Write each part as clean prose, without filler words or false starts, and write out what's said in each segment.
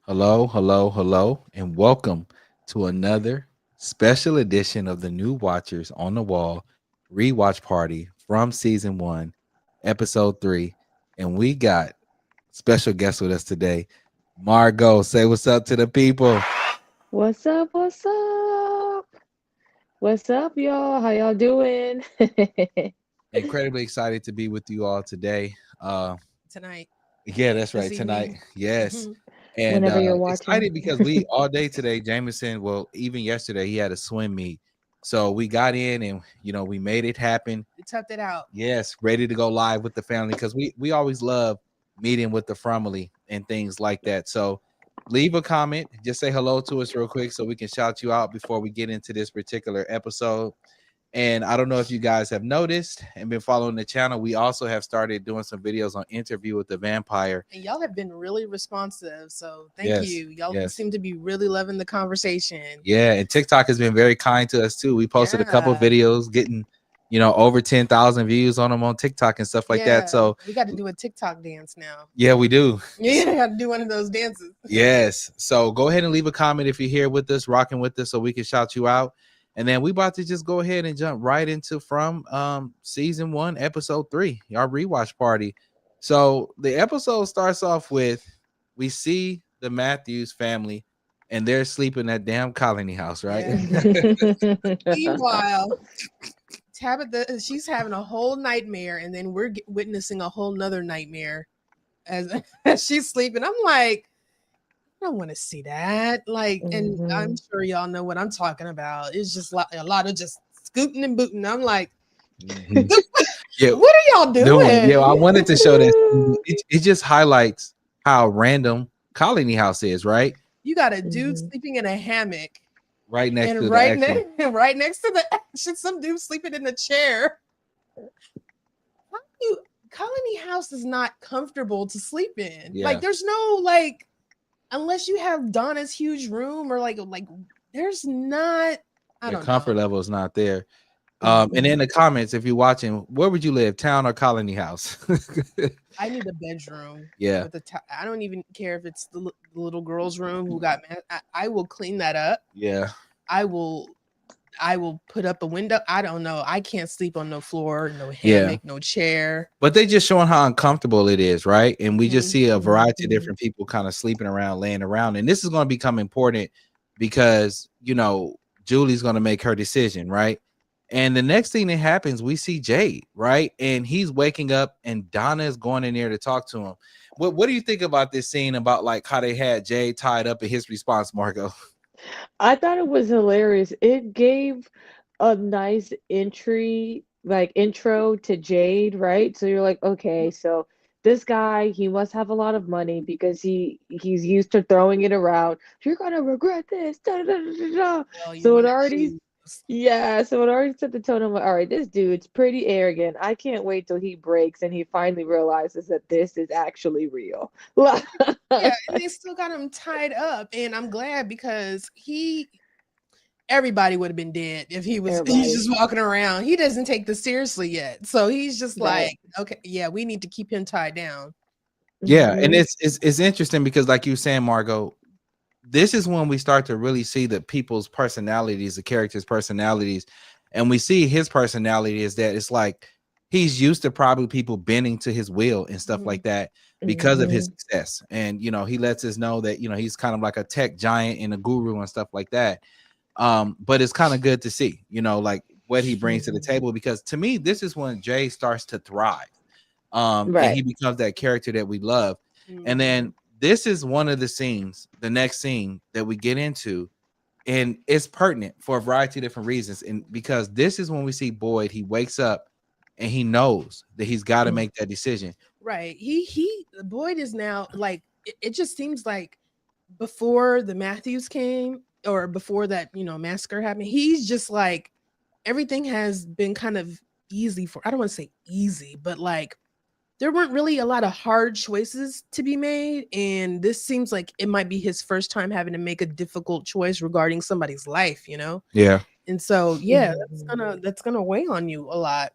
Hello, hello, hello, and welcome to another special edition of the New Watchers on the Wall Rewatch Party from Season 1, Episode 3. And we got special guest with us today, Margot. Say what's up to the people. What's up? What's up? What's up, y'all? How y'all doing? Incredibly excited to be with you all today. Tonight, Yeah, that's right. this Tonight. evening. Yes. Mhm. And Whenever you're watching. excited because we all day today, Jameson, well, even yesterday, he had a swim meet. So we got in and we made it happen. We toughed it out. Yes, ready to go live with the family because we always love meeting with the FROMILY and things like that. So leave a comment, just say hello to us real quick so we can shout you out before we get into this particular episode. And I don't know if you guys have noticed and been following the channel. We also have started doing some videos on Interview with the Vampire. And y'all have been really responsive. So thank Yes, you. Y'all yes. seem to be really loving the conversation. Yeah, and TikTok has been very kind to us too. We posted a couple Yeah. videos getting, over 10,000 views on them on TikTok and stuff like that. So we got to do a TikTok dance now. yeah, we do. Yeah, I got to do one of those dances. Yes. So go ahead and leave a comment if you're here with us, rocking with us, so we can shout you out. And then we about to just go ahead and jump right into from season 1, episode 3, our rewatch party. So the episode starts off with we see the Matthews family and they're sleeping at damn colony house, right? Yeah. Meanwhile, Tabitha, she's having a whole nightmare, and then we're witnessing a whole nother nightmare as she's sleeping. I'm like, I don't want to see that. Like, and I'm sure y'all know what I'm talking about. It's just like a lot of just scooting and booting. I'm like, yeah, what are y'all doing? Yeah, I wanted to show that. It just highlights how random colony house is, right? You got a dude sleeping in a hammock right next and to right the next to the action, some dude sleeping in a chair. Colony house is not comfortable to sleep in. Yeah. Like, there's no like, unless you have Donna's huge room or like there's not. I don't know. Comfort level is not there. And in the comments, if you're watching, where would you live, town or colony house? I need a bedroom. Yeah. With I don't even care if it's the little girl's room who got mad. I will clean that up. Yeah. I will put up a window. I don't know. I can't sleep on no floor, no hammock, no chair. But they just showing how uncomfortable it is, right? And we just see a variety of different people kind of sleeping around, laying around. And this is going to become important because, Julie's going to make her decision, right? And the next thing that happens, we see Jade, right? And he's waking up and Donna is going in there to talk to him. What do you think about this scene, about like how they had Jade tied up in his response, Margot? I thought it was hilarious. It gave a nice intro to Jade, right? So you're like, okay, so this guy, he must have a lot of money because he's used to throwing it around. You're gonna regret this. Da, da, da, da, da. So it already set the tone. I'm like, all right, this dude's pretty arrogant. I can't wait till he breaks and he finally realizes that this is actually real. Yeah, and they still got him tied up, and I'm glad because everybody would have been dead if he's just walking around. He doesn't take this seriously yet, so he's just like, okay, yeah, we need to keep him tied down. Yeah, and it's interesting because, like you were saying, Margot, this is when we start to really see the people's personalities, the characters' personalities, and we see his personality is that it's like he's used to probably people bending to his will and stuff like that because of his success. And he lets us know that he's kind of like a tech giant and a guru and stuff like that. But it's kind of good to see, like what he brings to the table, because to me, this is when Jay starts to thrive. And he becomes that character that we love. And then this is one of the scenes, the next scene that we get into, and it's pertinent for a variety of different reasons. And because this is when we see Boyd, he wakes up and he knows that he's got to make that decision. Right. Boyd is now like, it just seems like before the Matthews came, or before that, massacre happened, he's just like, everything has been kind of easy I don't want to say easy, but like, there weren't really a lot of hard choices to be made. And this seems like it might be his first time having to make a difficult choice regarding somebody's life, Yeah. And so, yeah, that's gonna weigh on you a lot.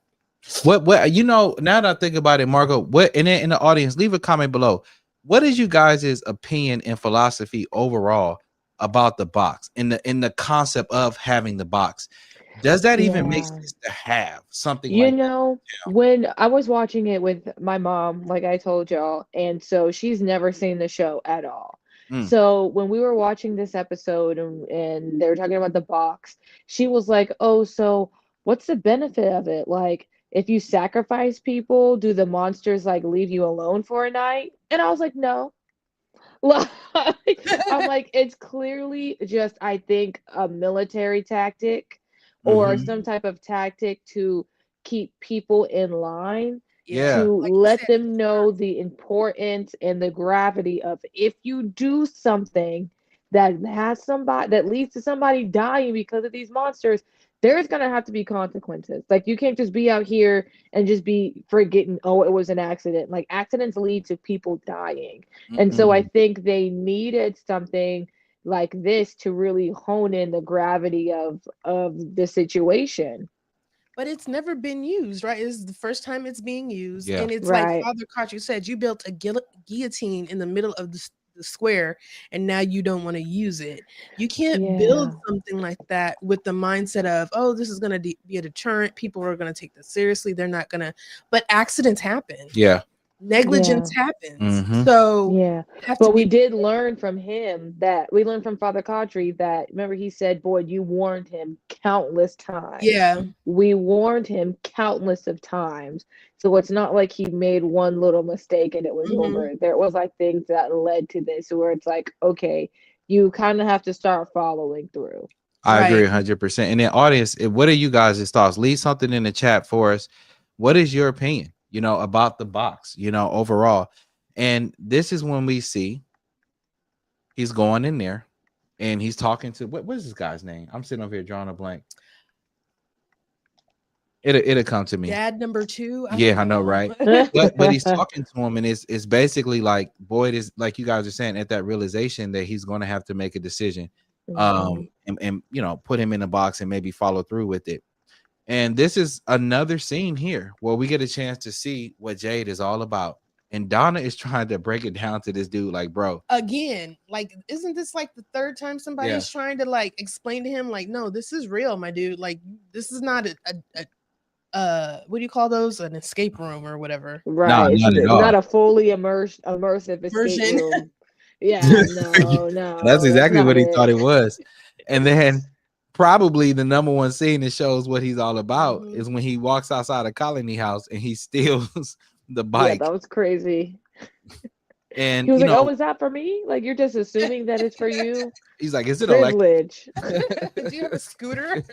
What now that I think about it, Margot, what, and then in the audience, leave a comment below. what is you guys' opinion and philosophy overall about the box in the concept of having the box? Does that even make Yeah. sense to have something You like know, that? when I was watching it with my mom, like I told y'all, and so she's never seen the show at all. Mm, So when we were watching this episode and they were talking about the box, she was like, "Oh, so what's the benefit of it? Like, if you sacrifice people, do the monsters like leave you alone for a night?" And I was like, "No." Like, I'm like, it's clearly just, I think, a military tactic or mm-hmm. some type of tactic to keep people in line, Yeah, Yeah. to like you let said, them know the importance and the gravity of if you do something that has somebody that leads to somebody dying because of these monsters, there's gonna have to be consequences. Like you can't just be out here and just be forgetting, oh, it was an accident. Like accidents lead to people dying. And so I Mm-mm. think they needed something like this to really hone in the gravity of the situation. but it's never been used, right? It's the first time it's being used, Yeah. and it's like Right. Father Koch said, you built a guillotine in the middle of the square, and now you don't want to use it. You can't build Yeah. something like that with the mindset of, oh, this is going to be a deterrent. People are going to take this seriously. They're not going to. But accidents happen. Yeah. Yeah. Negligence happens. Mm-hmm. So Yeah, you have to but we be did learn from him that we learned from Father Cautry that remember he said, "Boy, you warned him countless times. yeah. We warned him countless of times." So it's not like he made one little mistake and it was Mhm. over. There was like things that led to this where it's like, okay, you kind of have to start following through. I agree Right. 100%. And the audience, what are you guys' thoughts? Leave something in the chat for us. What is your opinion, about the box, overall? And this is when we see he's going in there and he's talking to what is this guy's name? I'm sitting over here drawing a blank. It'll come to me. Dad number 2, I don't Yeah, I know, know. right? But he's talking to him, and it's basically like Boyd is like you guys are saying at that realization that he's going to have to make a decision, Mhm. and put him in a box and maybe follow through with it. And this is another scene here where we get a chance to see what Jade is all about. And Donna is trying to break it down to this dude, like, bro, Again, like, isn't this like the third time yeah, somebody's trying to like explain to him, like, no, this is real, my dude. Like, this is not a what do you call those? An escape room or whatever nah, Right. not at Not all. a fully immersive escape version. room. Yeah, no, That's no, that's exactly not what he it. thought it was. And then probably the number one scene that shows what he's all about Mhm. is when he walks outside a colony house and he steals the Yeah, bike. that was crazy. And He was like, "Oh, is that for me?" Like you're just assuming that it's for you. he's like, is it electric? Privilege. Do you have a scooter?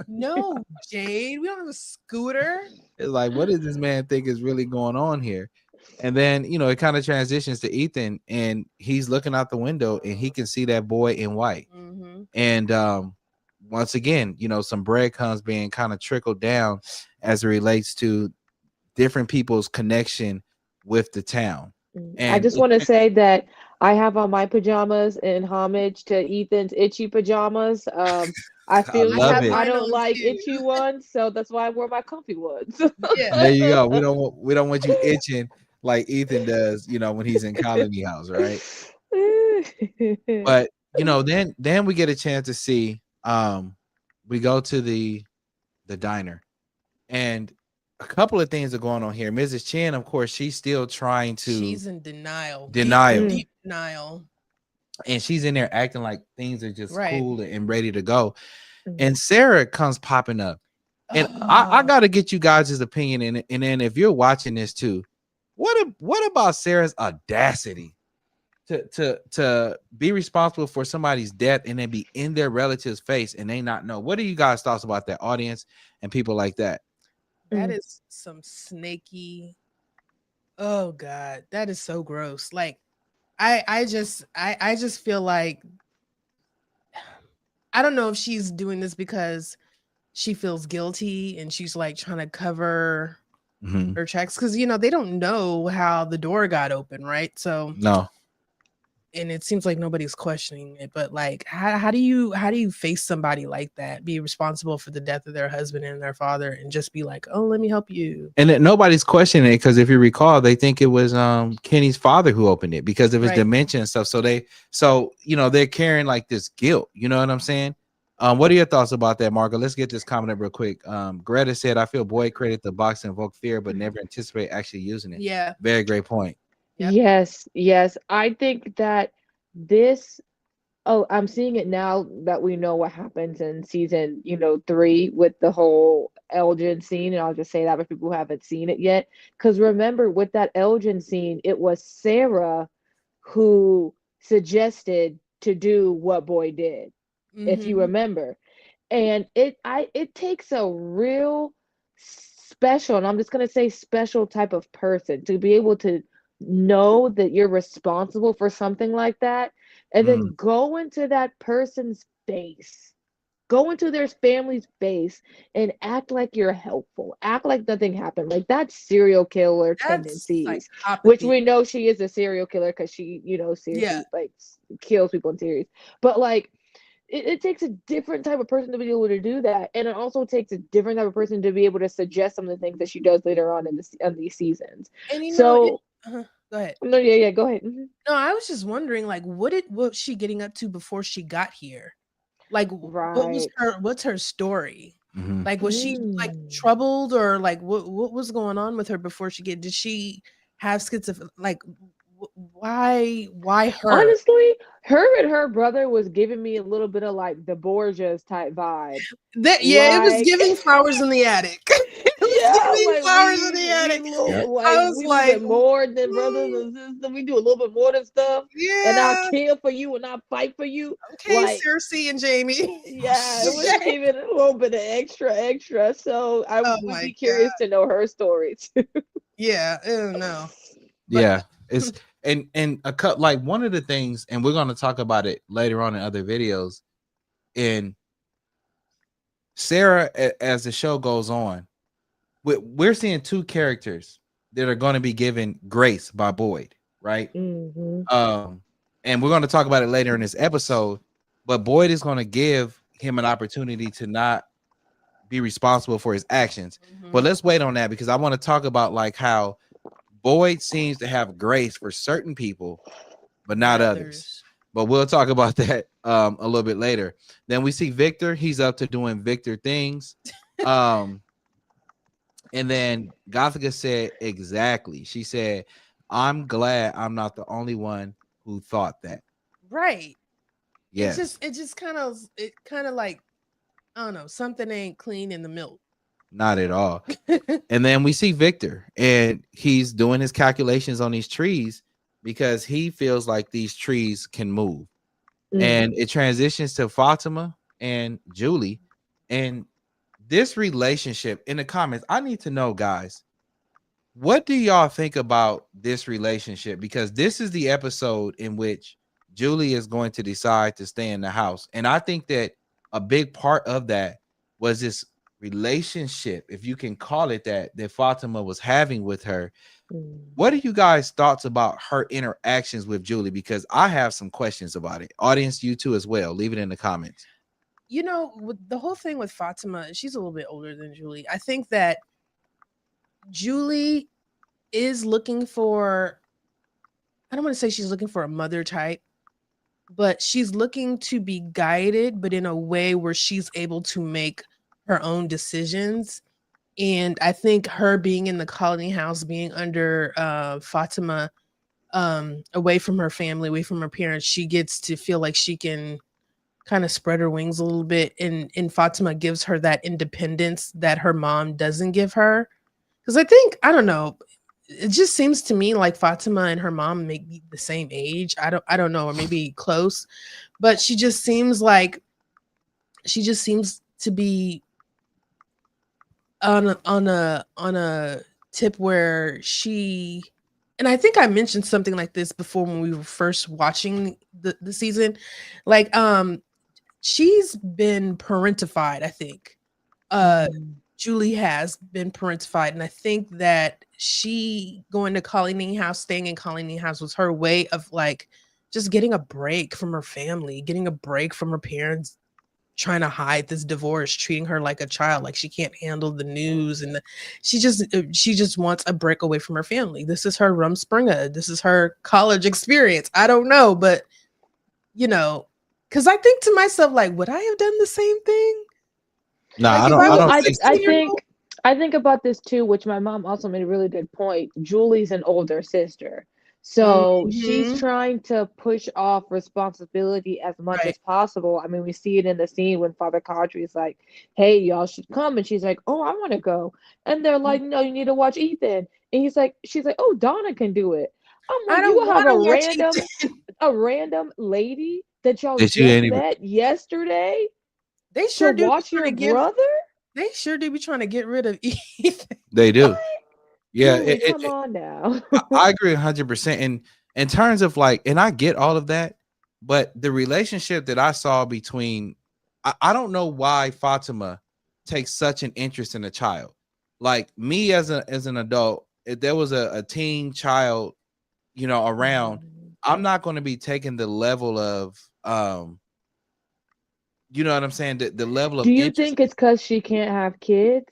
No, Jade, we don't have a scooter. It's like, what does this man think is really going on here? And then, it kind of transitions to Ethan and he's looking out the window and he can see that boy in white. Mm-hmm. And once again, some breadcrumbs being kind of trickled down as it relates to different people's connection with the town. I And just want to say that I have on my pajamas in homage to Ethan's itchy pajamas. I I feel I love have like it. I mine don't on like too. itchy ones, so that's why I wore my comfy ones. There Yeah. you go. We don't want you itching like Ethan does, when he's in Colony House, right? But then we get a chance to see we go to the diner and a couple of things are going on here. Mrs. Chen, of course, she's still trying to She's in denial. Deep, denial. Mm. deep denial. And she's in there acting like things are just Right. cool and ready to go. Mm. And Sarah comes popping up. And I gotta get you guys' opinion in it. And then if you're watching this too, what about Sarah's audacity to be responsible for somebody's death and then be in their relative's face and they not know? What are you guys' thoughts about that, audience and people like that? That Mm. is some snaky. Oh God, that is so gross. Like, I just feel like I don't know if she's doing this because she feels guilty and she's like trying to cover Mhm. her tracks because they don't know how the door got open, right? So No. and it seems like nobody's questioning it. But like, how do you face somebody like that, be responsible for the death of their husband and their father, and just be like, oh, let me help you? And that nobody's questioning it because if you recall, they think it was Kenny's father who opened it because of his Right. dementia and stuff. So you know, they're carrying like this guilt. You know what I'm saying? What are your thoughts about that, Margo? Let's get this comment up real quick. Greta said, "I feel Boyd created the box and invoke fear, but never anticipate actually using it." Yeah. Very great point. Yep. Yes. I think that this. Oh, I'm seeing it now that we know what happens in season, 3 with the whole Elgin scene, and I'll just say that for people who haven't seen it yet. Because remember, with that Elgin scene, it was Sarah who suggested to do what Boy did, if you Mhm. remember. And it takes a real special, and I'm just gonna say special type of person to be able to know that you're responsible for something like that, and Mm, then go into that person's face, go into their family's face, and act like you're helpful, act like nothing happened, like that serial killer That's tendencies, which psychopathy. we know she is a serial killer because she, Yeah. seriously like kills people in series. But like it takes a different type of person to be able to do that, and it also takes a different type of person to be able to suggest some of the things that she does later on in these seasons. And So go ahead. no, yeah, go ahead. Mhm. No, I was just wondering, like, what was she getting up to before she got here? Like, Right. what's her story? mhm. Like, was she like Mm. troubled, or like what was going on with her before did she have schizophrenia? Like, why her? Honestly, her and her brother was giving me a little bit of like the Borgias type vibe. That, yeah, it was Like giving flowers in the attic. It was yeah, giving like flowers in the attic. Yep. I was we a little like, bit more than brothers "Mm, and sisters. We do a little bit more than stuff, and I'll yeah, kill for you and I'll fight for you. okay, Like Cersei and Jamie." yeah, it was Okay. giving a little bit of extra. So I Oh would my be god. curious to know her stories. Yeah, I don't know. But Yeah, it's and a cut like one of the things, and we're going to talk about it later on in other videos. And Sarah, as the show goes on, we're seeing two characters that are going to be given grace by Boyd, right? Hmm. And we're going to talk about it later in this episode. But Boyd is going to give him an opportunity to not be responsible for his actions. But Mhm. let's wait on that because I want to talk about like how Boyd seems to have grace for certain people, but not others. But we'll talk about that a little bit later. Then we see Victor. He's up to doing Victor things. Um, and then Gothica said exactly. She said, "I'm glad I'm not the only one who thought that." Right. Yes, It kind of like, I don't know, something ain't clean in the milk. not at all. And then we see Victor, and he's doing his calculations on these trees because he feels like these trees can move. And it transitions to Fatima and Julie. And this relationship in the comments, I need to know, guys, what do y'all think about this relationship? Because this is the episode in which Julie is going to decide to stay in the house. And I think that a big part of that was this relationship, if you can call it that, that Fatima was having with her. What are you guys' thoughts about her interactions with Julie? Because I have some questions about it. Audience, you too as well. Leave it in the comments. You know, with the whole thing with Fatima, she's a little bit older than Julie. I think that Julie is looking for, I don't want to say she's looking for a mother type, but she's looking to be guided, but in a way where she's able to make her own decisions. And I think her being in the colony house, being under Fatima, away from her family, away from her parents, she gets to feel like she can kind of spread her wings a little bit. And Fatima gives her that independence that her mom doesn't give her. Because I think, I don't know, it just seems to me like Fatima and her mom may be the same age. I don't know, or maybe close, but she just seems to be on a tip where she, and I think I mentioned something like this before when we were first watching the season. Like, she's been parentified, I think. Julie has been parentified, and I think that she going to Colleen House, staying in Colleen House was her way of like just getting a break from her family, getting a break from her parents, trying to hide this divorce, treating her like a child, like she can't handle the news, and she just wants a break away from her family. This is her Rumspringa. This is her college experience. I don't know, but because I think to myself, like, would I have done the same thing? No, Like, I if don't. I I was don't a think. I 16-year-old? think I think about this too, which my mom also made a really good point. Julie's an older sister. So she's Mhm. trying to push off responsibility as much Right. as possible. I mean, we see it in the scene when Father Kadri is like, "Hey, y'all should come," and she's like, "Oh, I want to go," and they're like, "No, you need to watch Ethan." And she's like, "Oh, Donna can do it." I'm I like, "You don't have want to watch Ethan. a random lady that y'all That you just ain't even. met yesterday They to sure do be watch trying your to give. brother? They sure do be trying to get rid of Ethan. They What? do. Yeah, Julie, come on now." I agree 100%. And in terms of like, and I get all of that, but the relationship that I saw between, I don't know why Fatima takes such an interest in a child. Like me as an adult, if there was a teen child, around, I'm not going to be taking the level of, you know what I'm saying? The level of Do you interest. think it's because she can't have kids?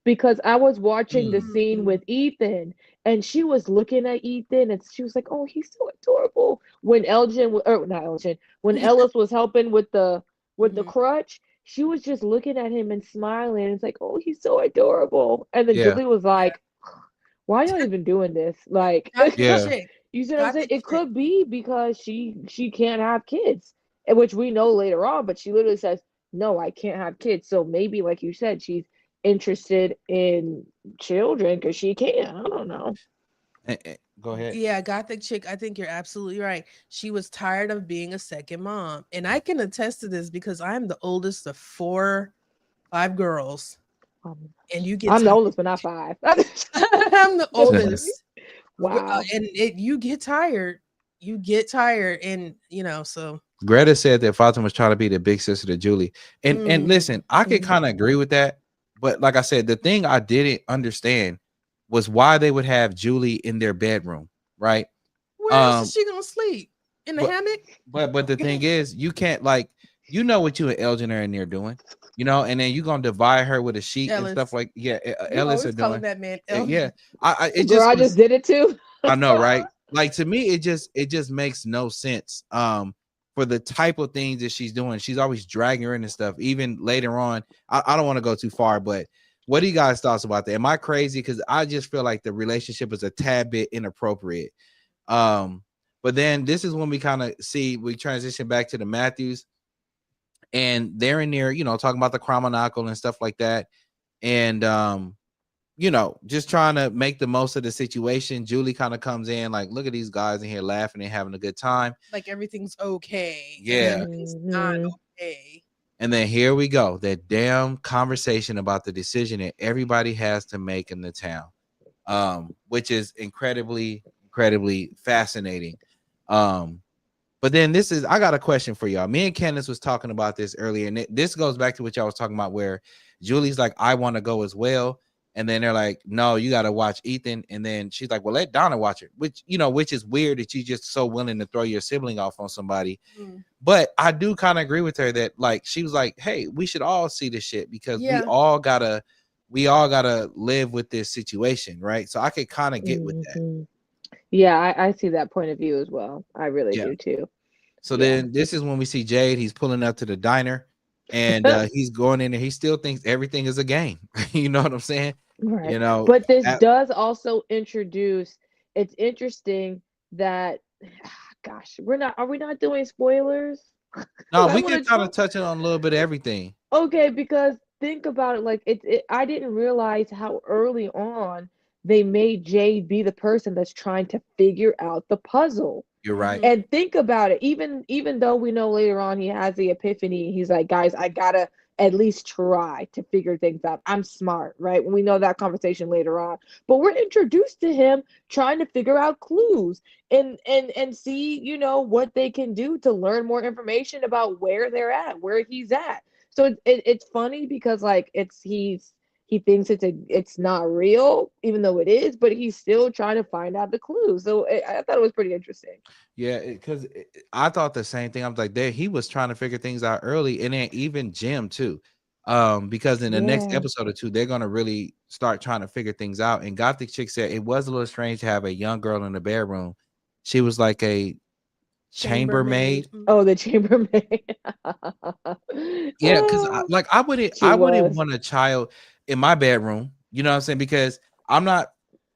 Because I was watching the Mm, scene with Ethan, and she was looking at Ethan, and she was like, "Oh, he's so adorable." When or not Elgin, when Ellis was helping with the Mhm. crutch, she was just looking at him and smiling. It's like, "Oh, he's so adorable." And then yeah, Julie was Yeah. like, "Why y'all even doing this?" Like, Gothic yeah, chick. you see what I'm saying? Gothic It chick. could be because she can't have kids, which we know later on. But she literally says, "No, I can't have kids." So maybe, like you said, she's interested in children because she can. I don't know. go ahead. Yeah, Gothic chick. I think you're absolutely right. She was tired of being a second mom. And I can attest to this because I'm the oldest of five girls. Um, And you get I'm the tired. oldest, but not five. I'm the oldest. Wow. You get tired. You get tired. And, so. Greta said that Fatima was trying to be the big sister to Julie. And Mm, listen, I could kind of agree with that. But like I said, the thing I didn't understand was why they would have Julie in their bedroom, right? where else is Um, she going to sleep? In the but hammock? but the thing is, you can't like what you and Elgin are in there doing, and then you're gonna divide her with a sheet and stuff Ellis. like You Ellis are always calling doing. that man Yeah, Elvis. it Girl, just I just was. did it too. I know, right? Like to me, it just makes no sense. For the type of things that she's doing, she's always dragging her into stuff. Even later on, I don't want to go too far, but what do you guys thoughts about that? Am I crazy? Because I just feel like the relationship is a tad bit inappropriate. Um, but then this is when we transition back to the Matthews, and they're in there, talking about the Chromonacle and stuff like that, and just trying to make the most of the situation. Julie kind of comes in like, look at these guys in here laughing and having a good time. Like everything's okay. And Yeah. everything's not Mhm. okay. And then here we go, that damn conversation about the decision that everybody has to make in the town, which is incredibly, incredibly fascinating. But then I got a question for y'all. Me and Candace was talking about this earlier, and this goes back to what y'all was talking about, where Julie's like, I want to go as well. And then they're like, no, you got to watch Ethan. And then she's like, well, let Donna watch it, which is weird that you just so willing to throw your sibling off on somebody. Mm. But I do kind of agree with her that like, she was like, hey, we should all see this shit because we Yeah. all gotta live with this situation. Right. So I could kind of get with that. Mhm. Yeah, I see that point of view as well. I really Yeah. do too. So Yeah. then this is when we see Jade. He's pulling up to the diner, and he's going in, and he still thinks everything is a game. You know what I'm saying? Right. You know, But this at, does also introduce, it's interesting that, gosh, are we not doing spoilers? no, Because I we want could to kind of talk. touch it on a little bit of everything. Okay, because think about it, like I didn't realize how early on they made Jade be the person that's trying to figure out the puzzle. You're right. Mhm. And think about it, even though we know later on he has the epiphany, he's like, guys, I gotta at least try to figure things out. I'm smart, right? We know that conversation later on. But we're introduced to him trying to figure out clues and see, what they can do to learn more information about where they're at, where he's at. So it's funny because like he's he thinks it's not real, even though it is, but he's still trying to find out the clue. So I thought it was pretty interesting. Yeah, because I thought the same thing. I was like, there he was trying to figure things out early, and then even Jim too. Because in the next Yeah. episode or two, they're gonna really start trying to figure things out. And Gothic Chick said it was a little strange to have a young girl in the bedroom. She was like a chambermaid. Oh, the chambermaid. Yeah, because Oh, like she I wouldn't was. want a child in my bedroom. You know what I'm saying? Because I'm not.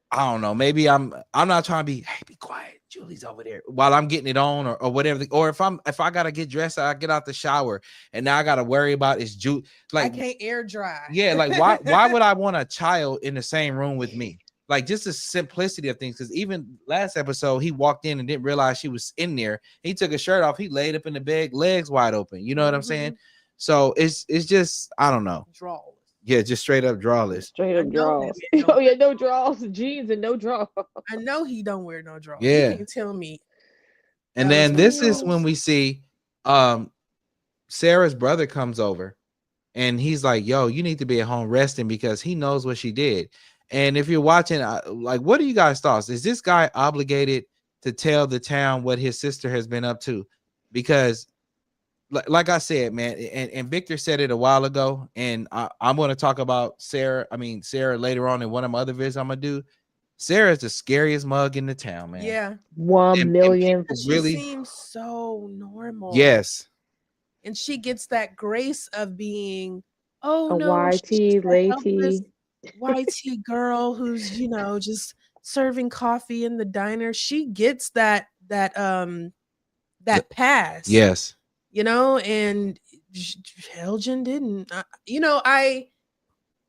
I don't know. Maybe I'm not trying to be. Hey, be quiet. Julie's over there while I'm getting it on, or whatever. Or if I gotta get dressed, I get out the shower, and now I gotta worry about is Julie. I Like, can't air dry. yeah, like why would I want a child in the same room with me? Like, just the simplicity of things. Because even last episode, he walked in and didn't realize she was in there. He took his shirt off. He laid up in the bed, legs wide open. You know what I'm saying? So it's just, I don't know. Draws. Yeah, just straight up drawless. Straight I up know draws. that man Oh don't- yeah, no draws, jeans and no draws. I know he don't wear no drawers. Yeah. You can't tell me. And That then was this no is when we see Sarah's brother comes over, and he's like, yo, you need to be at home resting, because he knows what she did. And if you're watching, like, what are you guys' thoughts? Is this guy obligated to tell the town what his sister has been up to? Because like I said, man, and Victor said it a while ago, and I'm going to talk about Sarah later on in one of my other videos I'm going to do. Sarah's the scariest mug in the town, man. Yeah. 1 million. She really, seems so normal. yes. And she gets that grace of being, oh A no, she's just YT, a helpless lady. YT girl who's, just serving coffee in the diner. She gets that pass. Yes. And Helgen didn't.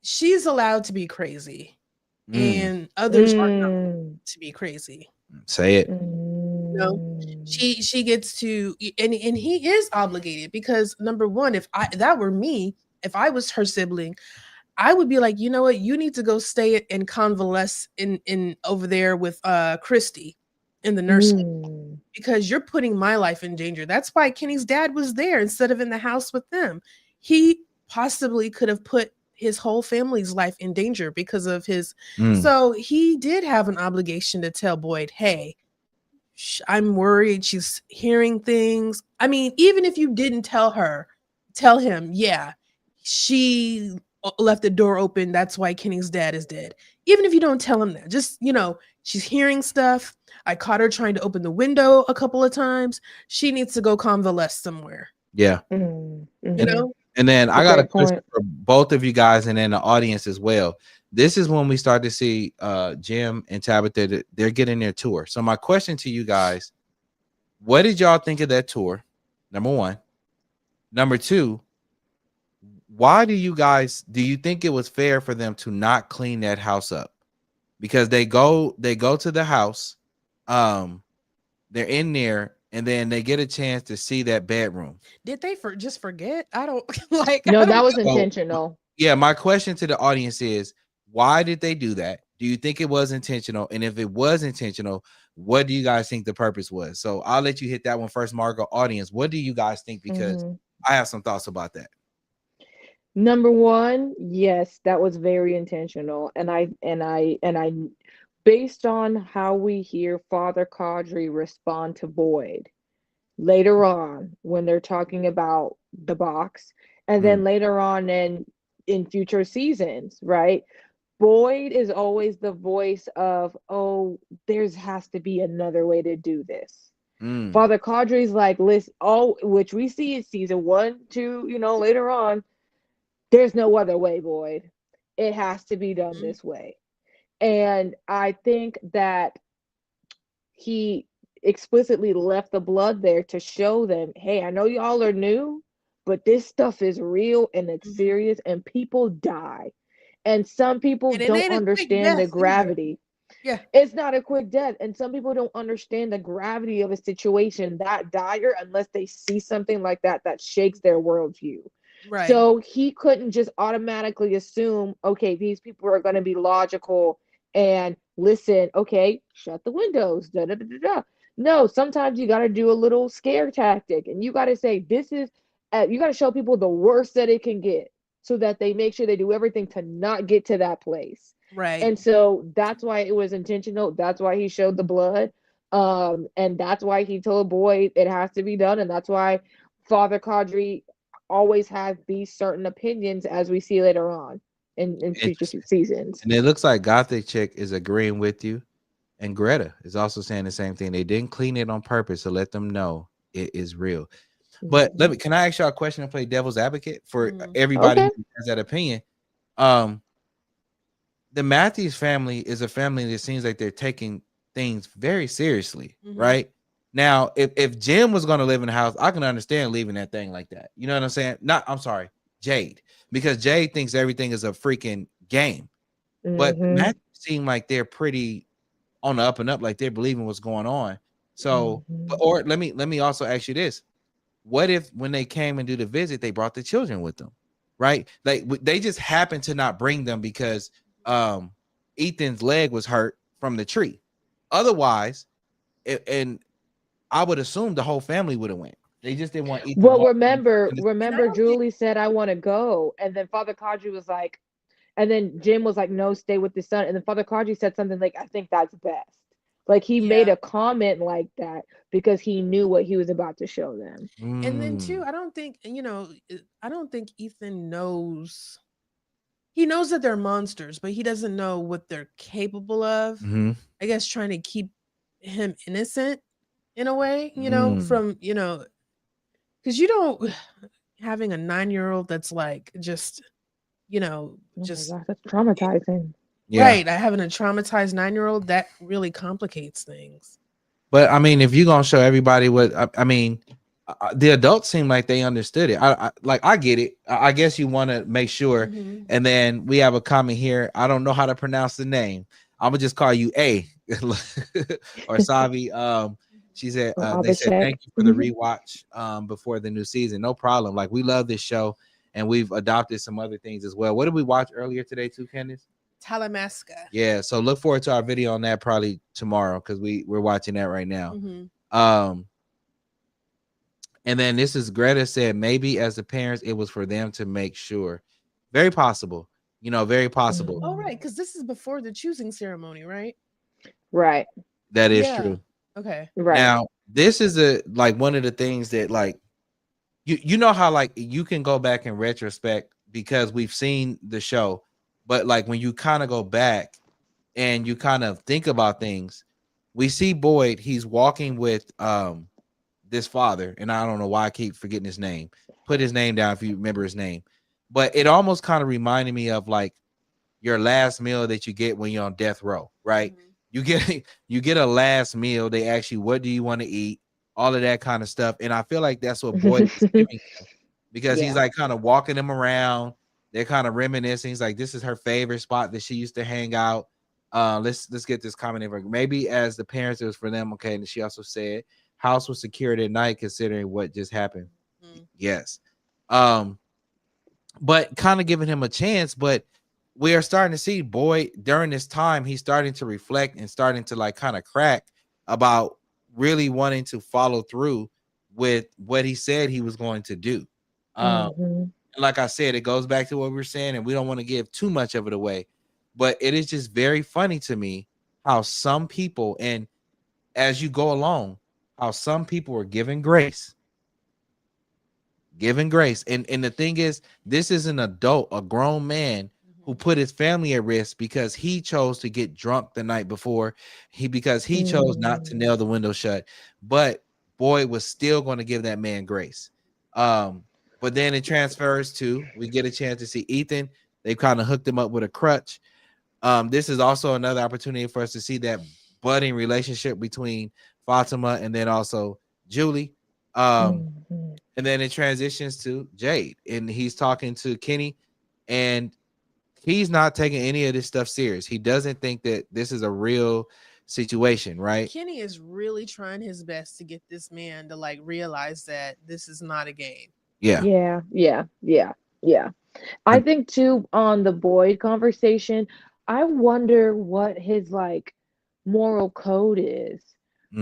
She's allowed to be crazy, and others are not to be crazy. Say it. She gets to, and he is obligated, because number one, if that were me, if I was her sibling, I would be like, you know what, you need to go stay and convalesce in over there with Christy in the nursing home, because you're putting my life in danger. That's why Kenny's dad was there instead of in the house with them. He possibly could have put his whole family's life in danger because of his. So he did have an obligation to tell Boyd, hey, I'm worried she's hearing things. I mean, even if you didn't tell him, yeah, she left the door open. That's why Kenny's dad is dead. Even if you don't tell him that, just, she's hearing stuff. I caught her trying to open the window a couple of times. She needs to go convalesce somewhere. Yeah. And then I got a question for both of you guys and then the audience as well. This is when we start to see Jim and Tabitha, they're getting their tour. So my question to you guys, what did y'all think of that tour? Number one. Number two, why do you think it was fair for them to not clean that house up? Because they go to the house, they're in there, and then they get a chance to see that bedroom. Did they just forget? I don't like. No, that was intentional. Yeah, my question to the audience is, why did they do that? Do you think it was intentional? And if it was intentional, what do you guys think the purpose was? So I'll let you hit that one first, Margo. Audience, what do you guys think? Because I have some thoughts about that. Number one, yes, that was very intentional. And I based on how we hear Father Caudry respond to Boyd later on when they're talking about the box, and then later on in future seasons, right? Boyd is always the voice of, oh, there has to be another way to do this. Father Caudry's like, listen, which we see in season 1, 2, later on, there's no other way, Boyd. It has to be done this way. And I think that he explicitly left the blood there to show them, hey, I know y'all are new, but this stuff is real and it's serious and people die. And some people don't understand the gravity. Yeah. It's not a quick death. And some people don't understand the gravity of a situation that dire unless they see something like that shakes their worldview. Right. So he couldn't just automatically assume, okay, these people are going to be logical and listen, okay, shut the windows. Da, da, da, da, da. No, sometimes you got to do a little scare tactic and you got to say, this is, you got to show people the worst that it can get so that they make sure they do everything to not get to that place. Right. And so that's why it was intentional. That's why he showed the blood. And that's why he told Boyd it has to be done. And that's why Father Kadri always has these certain opinions, as we see later on in future Interesting. seasons. And it looks like Gothic Chick is agreeing with you. And Greta is also saying the same thing. They didn't clean it on purpose to let them know it is real. But can I ask y'all a question and play devil's advocate for everybody Okay. who has that opinion? The Matthews family is a family that seems like they're taking things very seriously, right? Now, if Jim was going to live in the house, I can understand leaving that thing like that. You know what I'm saying? I'm sorry, Jade, because Jade thinks everything is a freaking game. But Matthews seem like they're pretty on the up and up, like they're believing what's going on. So, or let me also ask you this: what if when they came and do the visit, they brought the children with them, right? Like they just happened to not bring them because Ethan's leg was hurt from the tree. Otherwise, and I would assume the whole family would have went. They just didn't want Ethan. Well, remember, Julie said, "I want to go," and then Father Kadri was like, and then Jim was like, "No, stay with the son." And then Father Kadri said something like, "I think that's best." Like he made a comment like that because he knew what he was about to show them. And then too, I don't think Ethan knows. He knows that they're monsters, but he doesn't know what they're capable of. I guess trying to keep him innocent in a way, from, because you don't having a 9-year-old that's like just, just that's traumatizing. Yeah. Right. Having a traumatized 9-year-old, that really complicates things. But I mean, if you're gonna show everybody what I mean, the adults seem like they understood it. I get it. I guess you want to make sure. And then we have a comment here. I don't know how to pronounce the name. I'm gonna just call you A or Savi. She said they said thank you for the rewatch before the new season. No problem. Like we love this show, and we've adopted some other things as well. What did we watch earlier today too, Candace? Talamasca. Yeah, so look forward to our video on that probably tomorrow because we're watching that right now. And then this is Greta said maybe as the parents it was for them to make sure. Very possible, very possible. Oh, right, because this is before the choosing ceremony, right? Right. That is true. Okay. Right. Now this is one of the things that like you know how like you can go back in retrospect because we've seen the show, but like when you kind of go back and you kind of think about things, we see Boyd, he's walking with this father, and I don't know why I keep forgetting his name. Put his name down if you remember his name. But it almost kind of reminded me of like your last meal that you get when you're on death row, right? You get a last meal. They ask you, what do you want to eat? All of that kind of stuff. And I feel like that's what Boyd is giving him because he's like kind of walking them around. They're kind of reminiscing. He's like, this is her favorite spot that she used to hang out. Let's get this comment in. Maybe as the parents, it was for them. Okay. And she also said house was secured at night considering what just happened. Yes. But kind of giving him a chance. But we are starting to see Boyd during this time, he's starting to reflect and starting to like kind of crack about really wanting to follow through with what he said he was going to do. Like I said, it goes back to what we were saying, and we don't want to give too much of it away, but it is just very funny to me how some people, and as you go along, how some people are given grace. And the thing is, this is an adult, a grown man who put his family at risk because he chose to get drunk the night before, because he chose not to nail the window shut. But Boyd was still going to give that man grace. But then it transfers to, we get a chance to see Ethan. They've kind of hooked him up with a crutch. This is also another opportunity for us to see that budding relationship between Fatima and then also Julie. And then it transitions to Jade, and he's talking to Kenny, and he's not taking any of this stuff serious. He doesn't think that this is a real situation, right? Kenny is really trying his best to get this man to like realize that this is not a game. Yeah. I think too, on the Boyd conversation, I wonder what his like moral code is,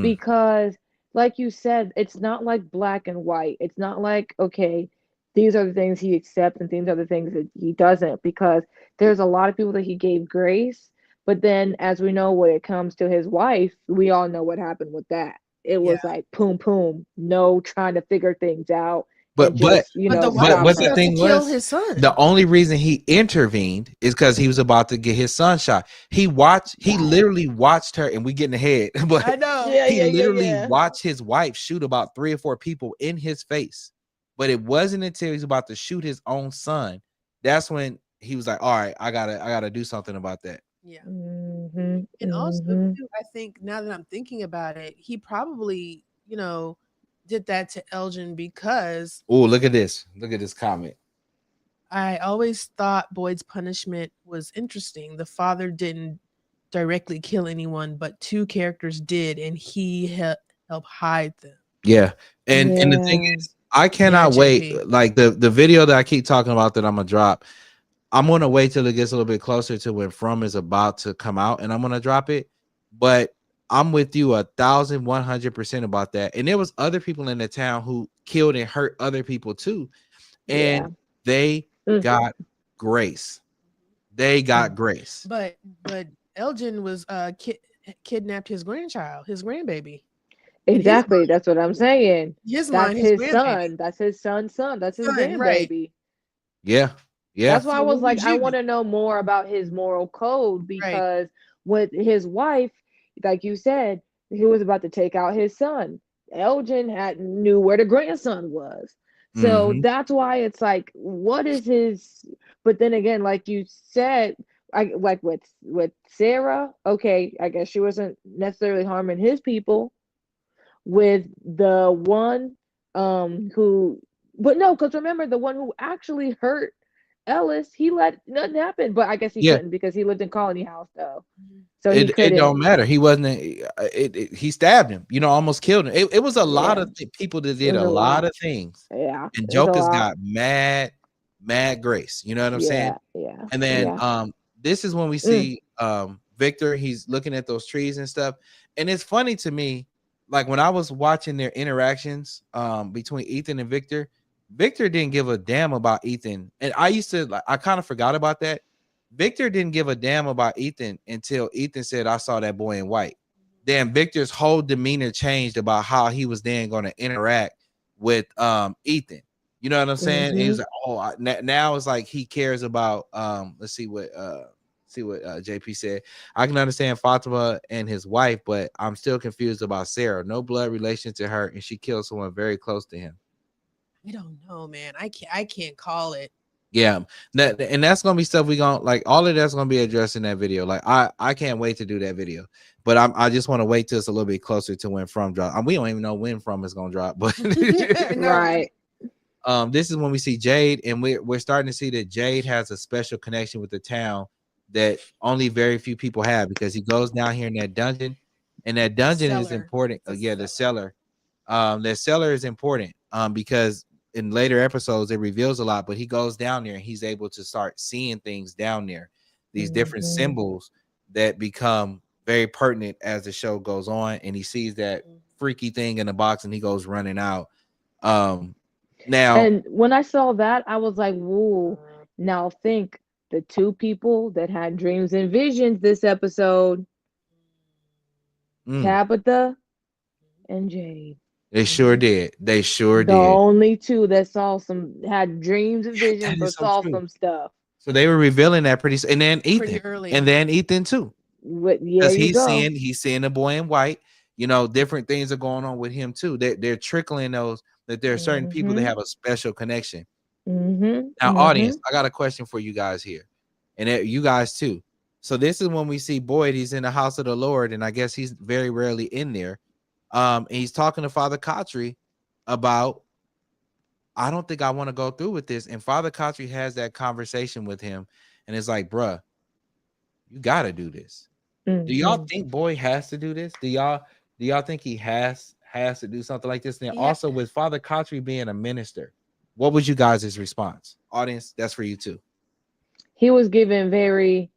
because like you said, it's not like black and white. It's not like, okay, these are the things he accepts and these are the things that he doesn't, because there's a lot of people that he gave grace, but then as we know, when it comes to his wife, we all know what happened with that. It Yeah. was like boom boom, no trying to figure things out and But but just, you But know, the wife stop what was the her. about to thing kill was, his son. the only reason he intervened is because he was about to get his son shot. He Right. literally watched her, and we getting ahead, but I know. Yeah, he yeah, yeah, literally yeah. watched his wife shoot about 3 or 4 people in his face. But it wasn't until he's about to shoot his own son, that's when he was like, all right, I gotta do something about that. Yeah. Mm-hmm, And also, mm-hmm. too, I think now that I'm thinking about it, he probably, did that to Elgin because Oh, look at this. Look at this comment. I always thought Boyd's punishment was interesting. The father didn't directly kill anyone, but two characters did, and he helped hide them. Yeah. And the thing Yeah. is, I Yeah, cannot wait. JP. Like the video that I keep talking about that I'm gonna drop, I'm gonna wait till it gets a little bit closer to when From is about to come out, and I'm gonna drop it. But I'm with you 1,100% about that. And there was other people in the town who killed and hurt other people too, Yeah. and they Mm, got grace. They got mm. grace. But Elgin was kidnapped his grandchild, his grandbaby. In Exactly. That's what I'm saying. his That's mind, his his grandbaby. son. That's his son's son. That's his Son, right. grandbaby. Yeah, yeah. That's why I So was what like, would I you do? want to know more about his moral code, Right. because with his wife, like you said, he was about to take out his son. Elgin had knew where the grandson was. So Hmm. that's why it's like, what is his? But then again, like you said, I like with Sarah, okay, I guess she wasn't necessarily harming his people. With the one who, but no, because remember, the one who actually hurt Ellis, he let nothing happen, but I guess he Yeah. couldn't because he lived in Colony House though, so he It couldn't. don't matter. He wasn't. He stabbed him. Almost killed him. It was a lot Yeah, of people that it did was a a lot lot. of things, Yeah, and it was a Jokers lot. got mad grace. You know what I'm saying? Yeah, yeah, And then yeah. this is when we Mm, see Victor. He's looking at those trees and stuff, and it's funny to me. Like when I was watching their interactions between Ethan and Victor, Victor didn't give a damn about Ethan, and I used to like. I kind of forgot about that. Victor didn't give a damn about Ethan until Ethan said, "I saw that boy in white." Then Victor's whole demeanor changed about how he was then going to interact with Ethan. You know what I'm saying? And he was mm-hmm. like, "Oh, now it's like he cares about let's see what JP said. I can understand Fatima and his wife, but I'm still confused about Sarah. No blood relation to her, and she killed someone very close to him." I don't know, man. I can't call it. Yeah, and that's gonna be stuff we gonna like. All of that's gonna be addressed in that video. Like I can't wait to do that video, but I just want to wait till it's a little bit closer to when From drop. We don't even know when From is gonna drop, but No, right. Right. this is when we see Jade, and we're starting to see that Jade has a special connection with the town that only very few people have, because he goes down here in that dungeon, and that dungeon is Cellar. important. It's a Yeah, the cellar. cellar. That cellar is important because in later episodes it reveals a lot, but he goes down there and he's able to start seeing things down there, these different Mm-hmm. symbols that become very pertinent as the show goes on, and he sees that freaky thing in the box and he goes running out. Now And when I saw that, I was like, "Whoa!" Now think, the two people that had dreams and visions this episode, mm, Tabitha and Jade. they sure did. They sure The did. only two that saw some, had dreams and That visions or is so saw true. some stuff. So they were revealing that and then Pretty Ethan, early. too, Yeah, because you go. he's seeing the boy in white. Different things are going on with him too. They're trickling those, that there are certain people that Mm-hmm. have a special connection. Mm-hmm. Now, Mm-hmm. audience, I got a question for you guys here, and you guys too. So this is when we see Boyd. He's in the house of the Lord, and I guess he's very rarely in there. And he's talking to Father Kotri about, I don't think I want to go through with this. And Father Kotri has that conversation with him, and it's like, bruh, you gotta do this. Do y'all Mm-hmm. think Boyd has to do this? Do y'all think he has to do something like this? And then Yeah. also with Father Kotri being a minister, what was you guys' response? Audience, that's for you too. He was given very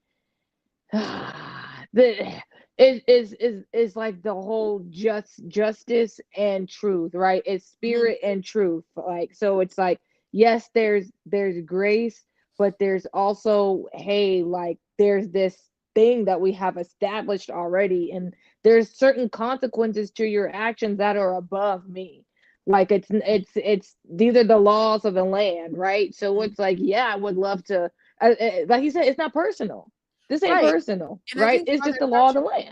the is like the whole justice and truth, right? It's Mhm. spirit and truth. Like, so it's like yes, there's grace, but there's also, hey, like there's this thing that we have established already, and there's certain consequences to your actions that are above me. Like it's these are the laws of the land, right? So it's like, yeah, I would love to, like he said, it's not personal. This ain't Right. personal, And I right? think It's Father just the law of the Kotri,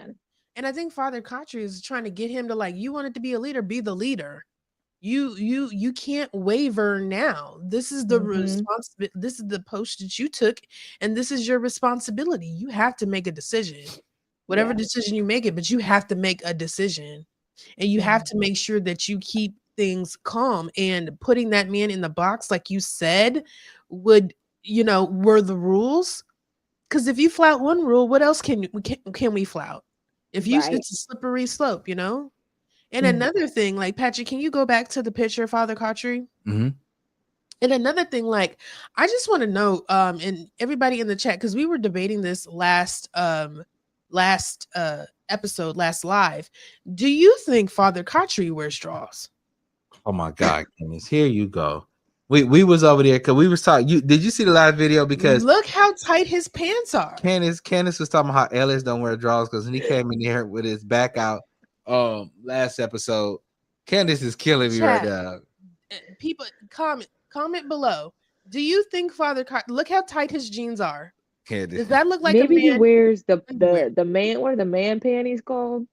land. Father Kotri is trying to get him to, like, you wanted to be a leader, be the leader. You can't waver now. This is the this is the post that you took, and this is your responsibility. You have to make a decision. Whatever Yeah. decision you make it, but you have to make a decision. And you have to make sure that you keep things calm, and putting that man in the box, like you said, would, were the rules. Because if you flout one rule, what else can we flout? If you, Right. it's a slippery slope, And Mhm. another thing, like, Patrick, can you go back to the picture, Father Kotri? Mm-hmm. And another thing, like, I just want to know, and everybody in the chat, because we were debating this last episode, last live. Do you think Father Kotri wears straws? Oh my God, Candace, here you go. We was over there because we was talking. Did you see the last video? Because Look how tight his pants are. Candace was talking about how Ellis don't wear drawers because when he came in here with his back out last episode, Candace is killing me right now. People comment below. Do you think Father look how tight his jeans are? Candace. Does that look like maybe a man? He wears the man, what are the man panties called?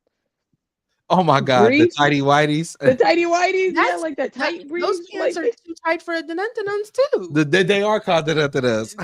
Oh my God, Briefs? the tighty whiteys. The tighty whiteys, yeah, That's like the tight briefs. those pants like are too tight for a dun-dun-dun-duns too. They are called us.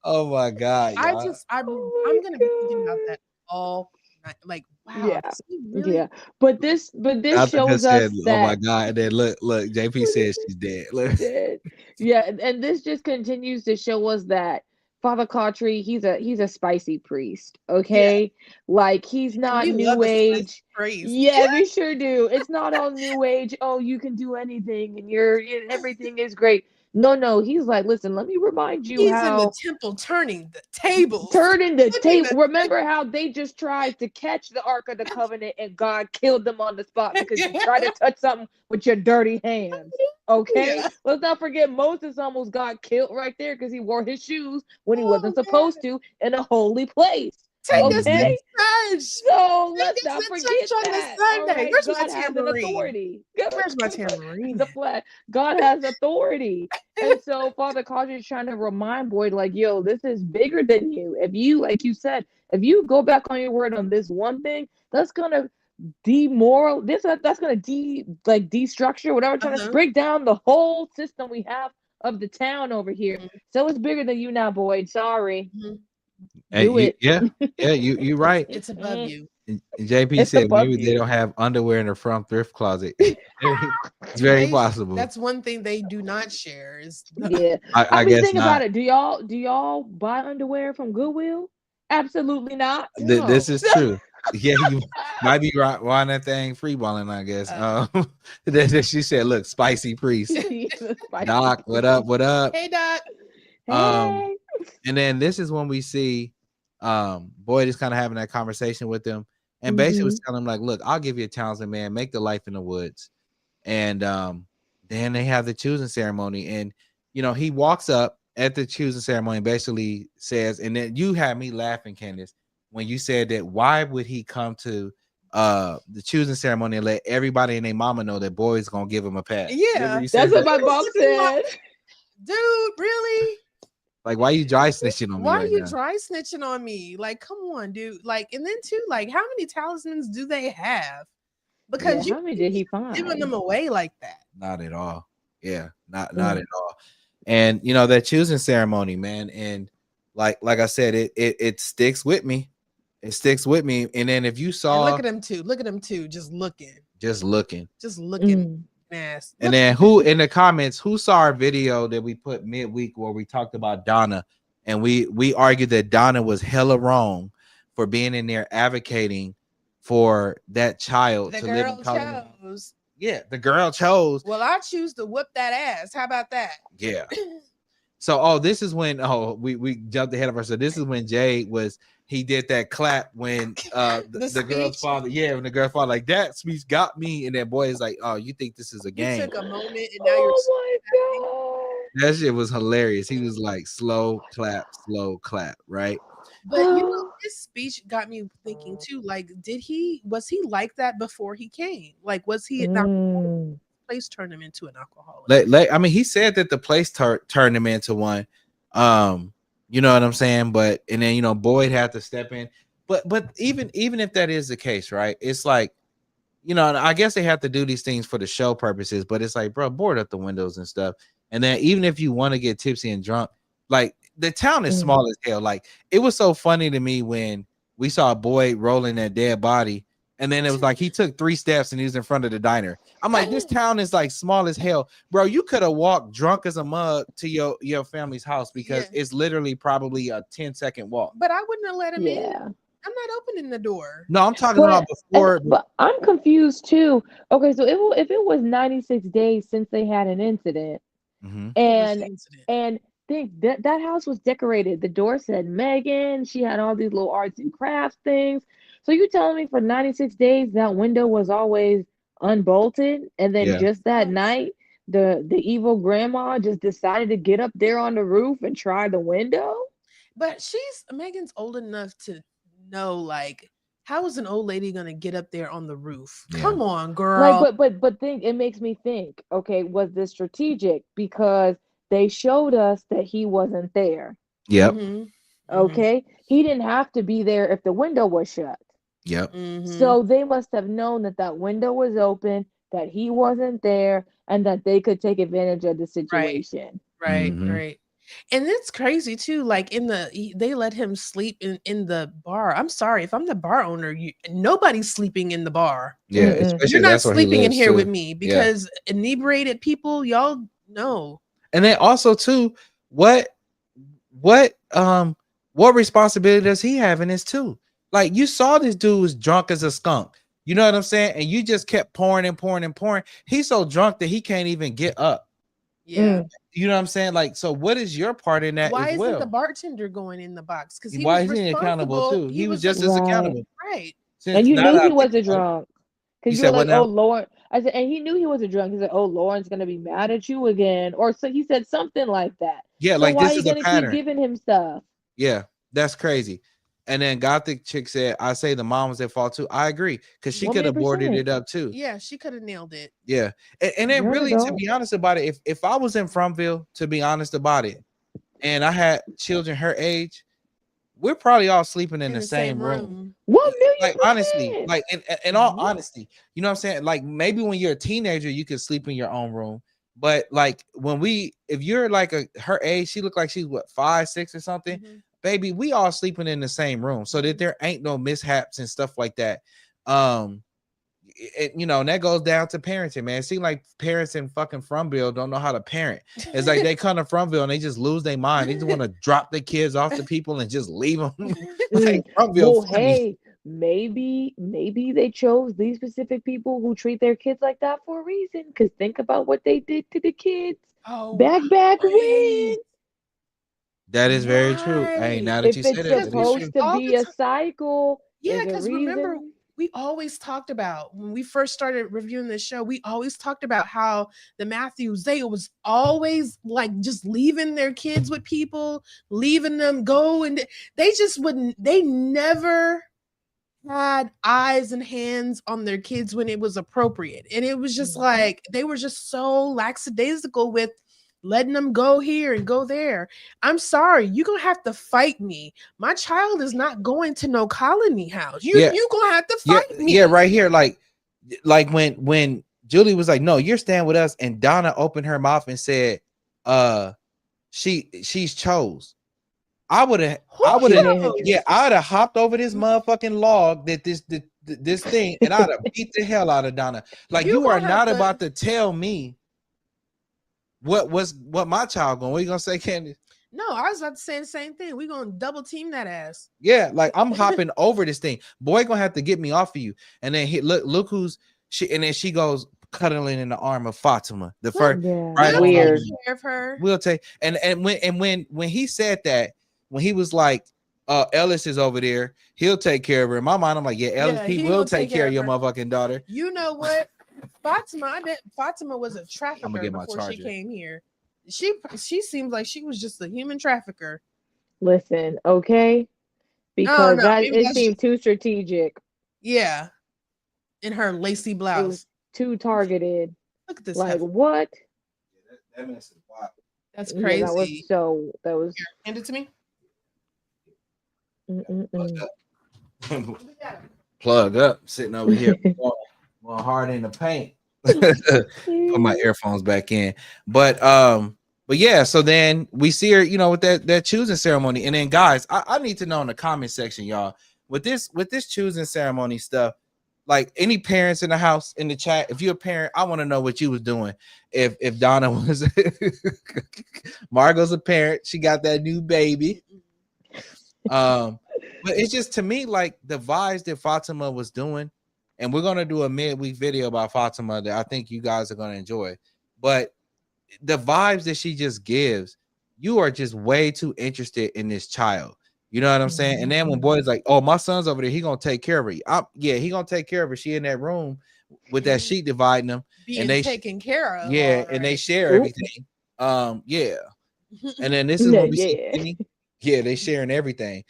Oh my God, I'm Oh gonna my be thinking about God. that all night. Like, wow, Yeah. does he really? Yeah. But this shows us that, oh my God. And then look, JP says she's dead. Look. dead. Yeah, and this just continues to show us that Father Kotri, he's a spicy priest. Okay, like he's And not we love new a spicy age. priest. Yeah, we sure do. It's not all new age. Oh, you can do anything, and everything is great. No, he's like, listen, let me remind you He's in the how temple turning the tables. turning the Flipping table. Remember how they just tried to catch the Ark of the Covenant and God killed them on the spot because you tried to touch something with your dirty hands. Okay, Yeah. let's not forget Moses almost got killed right there because he wore his shoes when he Oh, wasn't supposed to in a holy place. Take us to Okay, church. so Take let's us not to forget church on that. the All Sunday. right, Where's my God has an tambourine? authority. Where's my tambourine? The flag. God has authority. And so Father Kotri is trying to remind Boyd, like, yo, this is bigger than you. If you, like you said, if you go back on your word on this one thing, that's gonna that's gonna destructure whatever, trying to break down the whole system we have of the town over here. So it's bigger than you now, Boyd. Sorry. Do it. Yeah, you're right. It's above you. And JP It's said above maybe they you. don't have underwear in the front thrift closet. It's very possible. That's one thing they do not share. Is Yeah. I mean, guess think not. about it. Do y'all buy underwear from Goodwill? Absolutely not. This is true. Yeah, you might be riding that thing free balling, I guess. Then she said, look, spicy priest. Doc, what up? What up? Hey, Doc. Hey. And then this is when we see Boyd is kind of having that conversation with them, and basically was telling him, like, look, I'll give you a talisman, man, make the life in the woods. And then they have the choosing ceremony, and he walks up at the choosing ceremony and basically says, and then you had me laughing, Candace, when you said that why would he come to the choosing ceremony and let everybody and their mama know that Boyd's gonna give him a pass? Yeah, that's what my mom said. Dude, really? Like, why you dry snitching on me? Why right are you now? dry snitching on me? Like, come on, dude. Like, and then too, like, how many talismans do they have? Because how many did he find? Giving them away like that? Not at all. Yeah, not at all. And that choosing ceremony, man, and like I said, it sticks with me. It sticks with me. And then if you saw, and look at him too, just looking. Ass. And then who in the comments, who saw our video that we put midweek where we talked about Donna, and we argued that Donna was hella wrong for being in there advocating for that child the to girl live in chose. Yeah, the girl chose. Well, I choose to whoop that ass. How about that? Yeah. So this is when we jumped ahead of ourselves. This is when Jade he did that clap when the girl's father, when the girl's father, like, that speech got me, and that boy is like, oh, you think this is a game? You took a moment and now you're my god. That shit was hilarious. He was like, slow clap, right? But you know, his speech got me thinking too. Like, was he like that before he came? Like, was he not place turned him into an alcoholic? I mean, he said that the place turned him into one. You know what I'm saying? But and then, you know, Boyd had to step in. But even if that is the case, right? It's like, you know, I guess they have to do these things for the show purposes, but it's like, bro, board up the windows and stuff. And then even if you want to get tipsy and drunk, like, the town is small as hell. Like, it was so funny to me when we saw Boyd rolling that dead body, and then it was like he took 3 steps and he was in front of the diner. I'm like, this town is like small as hell, bro. You could have walked drunk as a mug to your family's house, because it's literally probably a 10-second walk. But I wouldn't have let him in. I'm not opening the door. No, I'm talking about before. But I'm confused too. Okay, so if it was 96 days since they had an incident, and think that house was decorated. The door said Megan. She had all these little arts and crafts things. So you telling me for 96 days that window was always unbolted, and then just that night the evil grandma just decided to get up there on the roof and try the window? But Megan's old enough to know, like, how is an old lady gonna get up there on the roof? Come on, girl. Like, but think, it makes me think, okay, was this strategic? Because they showed us that he wasn't there. Yep. Okay. He didn't have to be there if the window was shut. Yep. So they must have known that window was open, that he wasn't there, and that they could take advantage of the situation. Right. And it's crazy too. Like, they let him sleep in the bar. I'm sorry, if I'm the bar owner, nobody's sleeping in the bar. Yeah, especially you're not sleeping in here with me, because inebriated people, y'all know. And then also too, what responsibility does he have in this too? Like, you saw this dude was drunk as a skunk. You know what I'm saying? And you just kept pouring and pouring and pouring. He's so drunk that he can't even get up. Yeah. You know what I'm saying? Like, so what is your part in that? Why as well? Isn't the bartender going in the box? Because why is he accountable too? He was just as accountable. Right. And you knew he wasn't drunk. Because you were like, oh, Lauren. I said, and he knew he wasn't drunk. He said, oh, Lauren's gonna be mad at you again. Or so he said something like that. Yeah, so like, why this is a pattern. Keep giving him stuff? Yeah, that's crazy. And then Gothic chick said, I say the mom was at fault too. I agree, because she could have boarded it up too. Yeah, she could have nailed it. Yeah. And then really, to be honest about it, if I was in FROMILY, to be honest about it, and I had children her age, we're probably all sleeping in the same room. 1 million like, honestly, like, in all honesty, you know what I'm saying? Like, maybe when you're a teenager, you can sleep in your own room. But like, if you're like her age, she looked like she's what, 5, 6 or something. Baby, we all sleeping in the same room, so that there ain't no mishaps and stuff like that. You know, and that goes down to parenting, man. It seems like parents in fucking FROMILY don't know how to parent. It's like they come to FROMILY and they just lose their mind. They just want to drop their kids off to people and just leave them. Like, well, hey, maybe they chose these specific people who treat their kids like that for a reason. Because think about what they did to the kids back when. That is very true. Hey, now that you said it, it's supposed to be a cycle. Yeah, because remember, we always talked about, when we first started reviewing this show, we always talked about how the Matthews, they was always like just leaving their kids with people, leaving them go, and they just wouldn't. They never had eyes and hands on their kids when it was appropriate, and it was just like they were just so lackadaisical with letting them go here and go there. I'm sorry, you're gonna have to fight me. My child is not going to no colony house. You gonna have to fight me. Yeah, right here, like when Julie was like, no, you're staying with us, and Donna opened her mouth and said, she's chose. I would have hopped over this motherfucking log, that this thing, and I'd have beat the hell out of Donna. Like, you are not about to tell me what my child going. What you gonna say, Candy? No, I was about to say the same thing. We're gonna double team that ass. Yeah, like, I'm hopping over this thing. Boy gonna have to get me off of you. And then look who's she, and then she goes, cuddling in the arm of Fatima. The Well, first Yeah, right on weird. Fatima. Care of her. We'll take and when he said that, when he was like, Ellis is over there, he'll take care of her. In my mind, I'm like, yeah, Ellis Yeah, P he will gonna take care of your her. motherfucking daughter. You know what? Fatima, I bet Fatima was a I'm trafficker gonna get my before she charger. came here. She seems like she was just a human trafficker. Listen, okay, Oh because no, that maybe it that's seemed just too strategic. yeah. In her lacy It blouse. was too targeted. Look at this. Like heifer. what? That mess is wild. That's Yeah, that was crazy. so. That was. Hand it to me. Plug up, sitting over here, going hard in the paint. Put my earphones back in, but yeah. So then we see her, with that choosing ceremony, and then guys, I need to know in the comment section, y'all, with this choosing ceremony stuff. Like, any parents in the house, in the chat, if you're a parent, I want to know what you was doing. If Donna was Margot's a parent, she got that new baby. But it's just, to me, like, the vibes that Fatima was doing, and we're gonna do a midweek video about Fatima that I think you guys are gonna enjoy. But the vibes that she just gives, you are just way too interested in this child. You know what I'm saying? And then when boys like, oh, my son's over there, he gonna take care of her. Yeah, he gonna take care of her. She in that room with that sheet dividing them, Being and they taken care of. yeah, all and they right. share Oop. everything. Yeah. And then this is when we see Yeah. Kenny. Yeah, they sharing everything.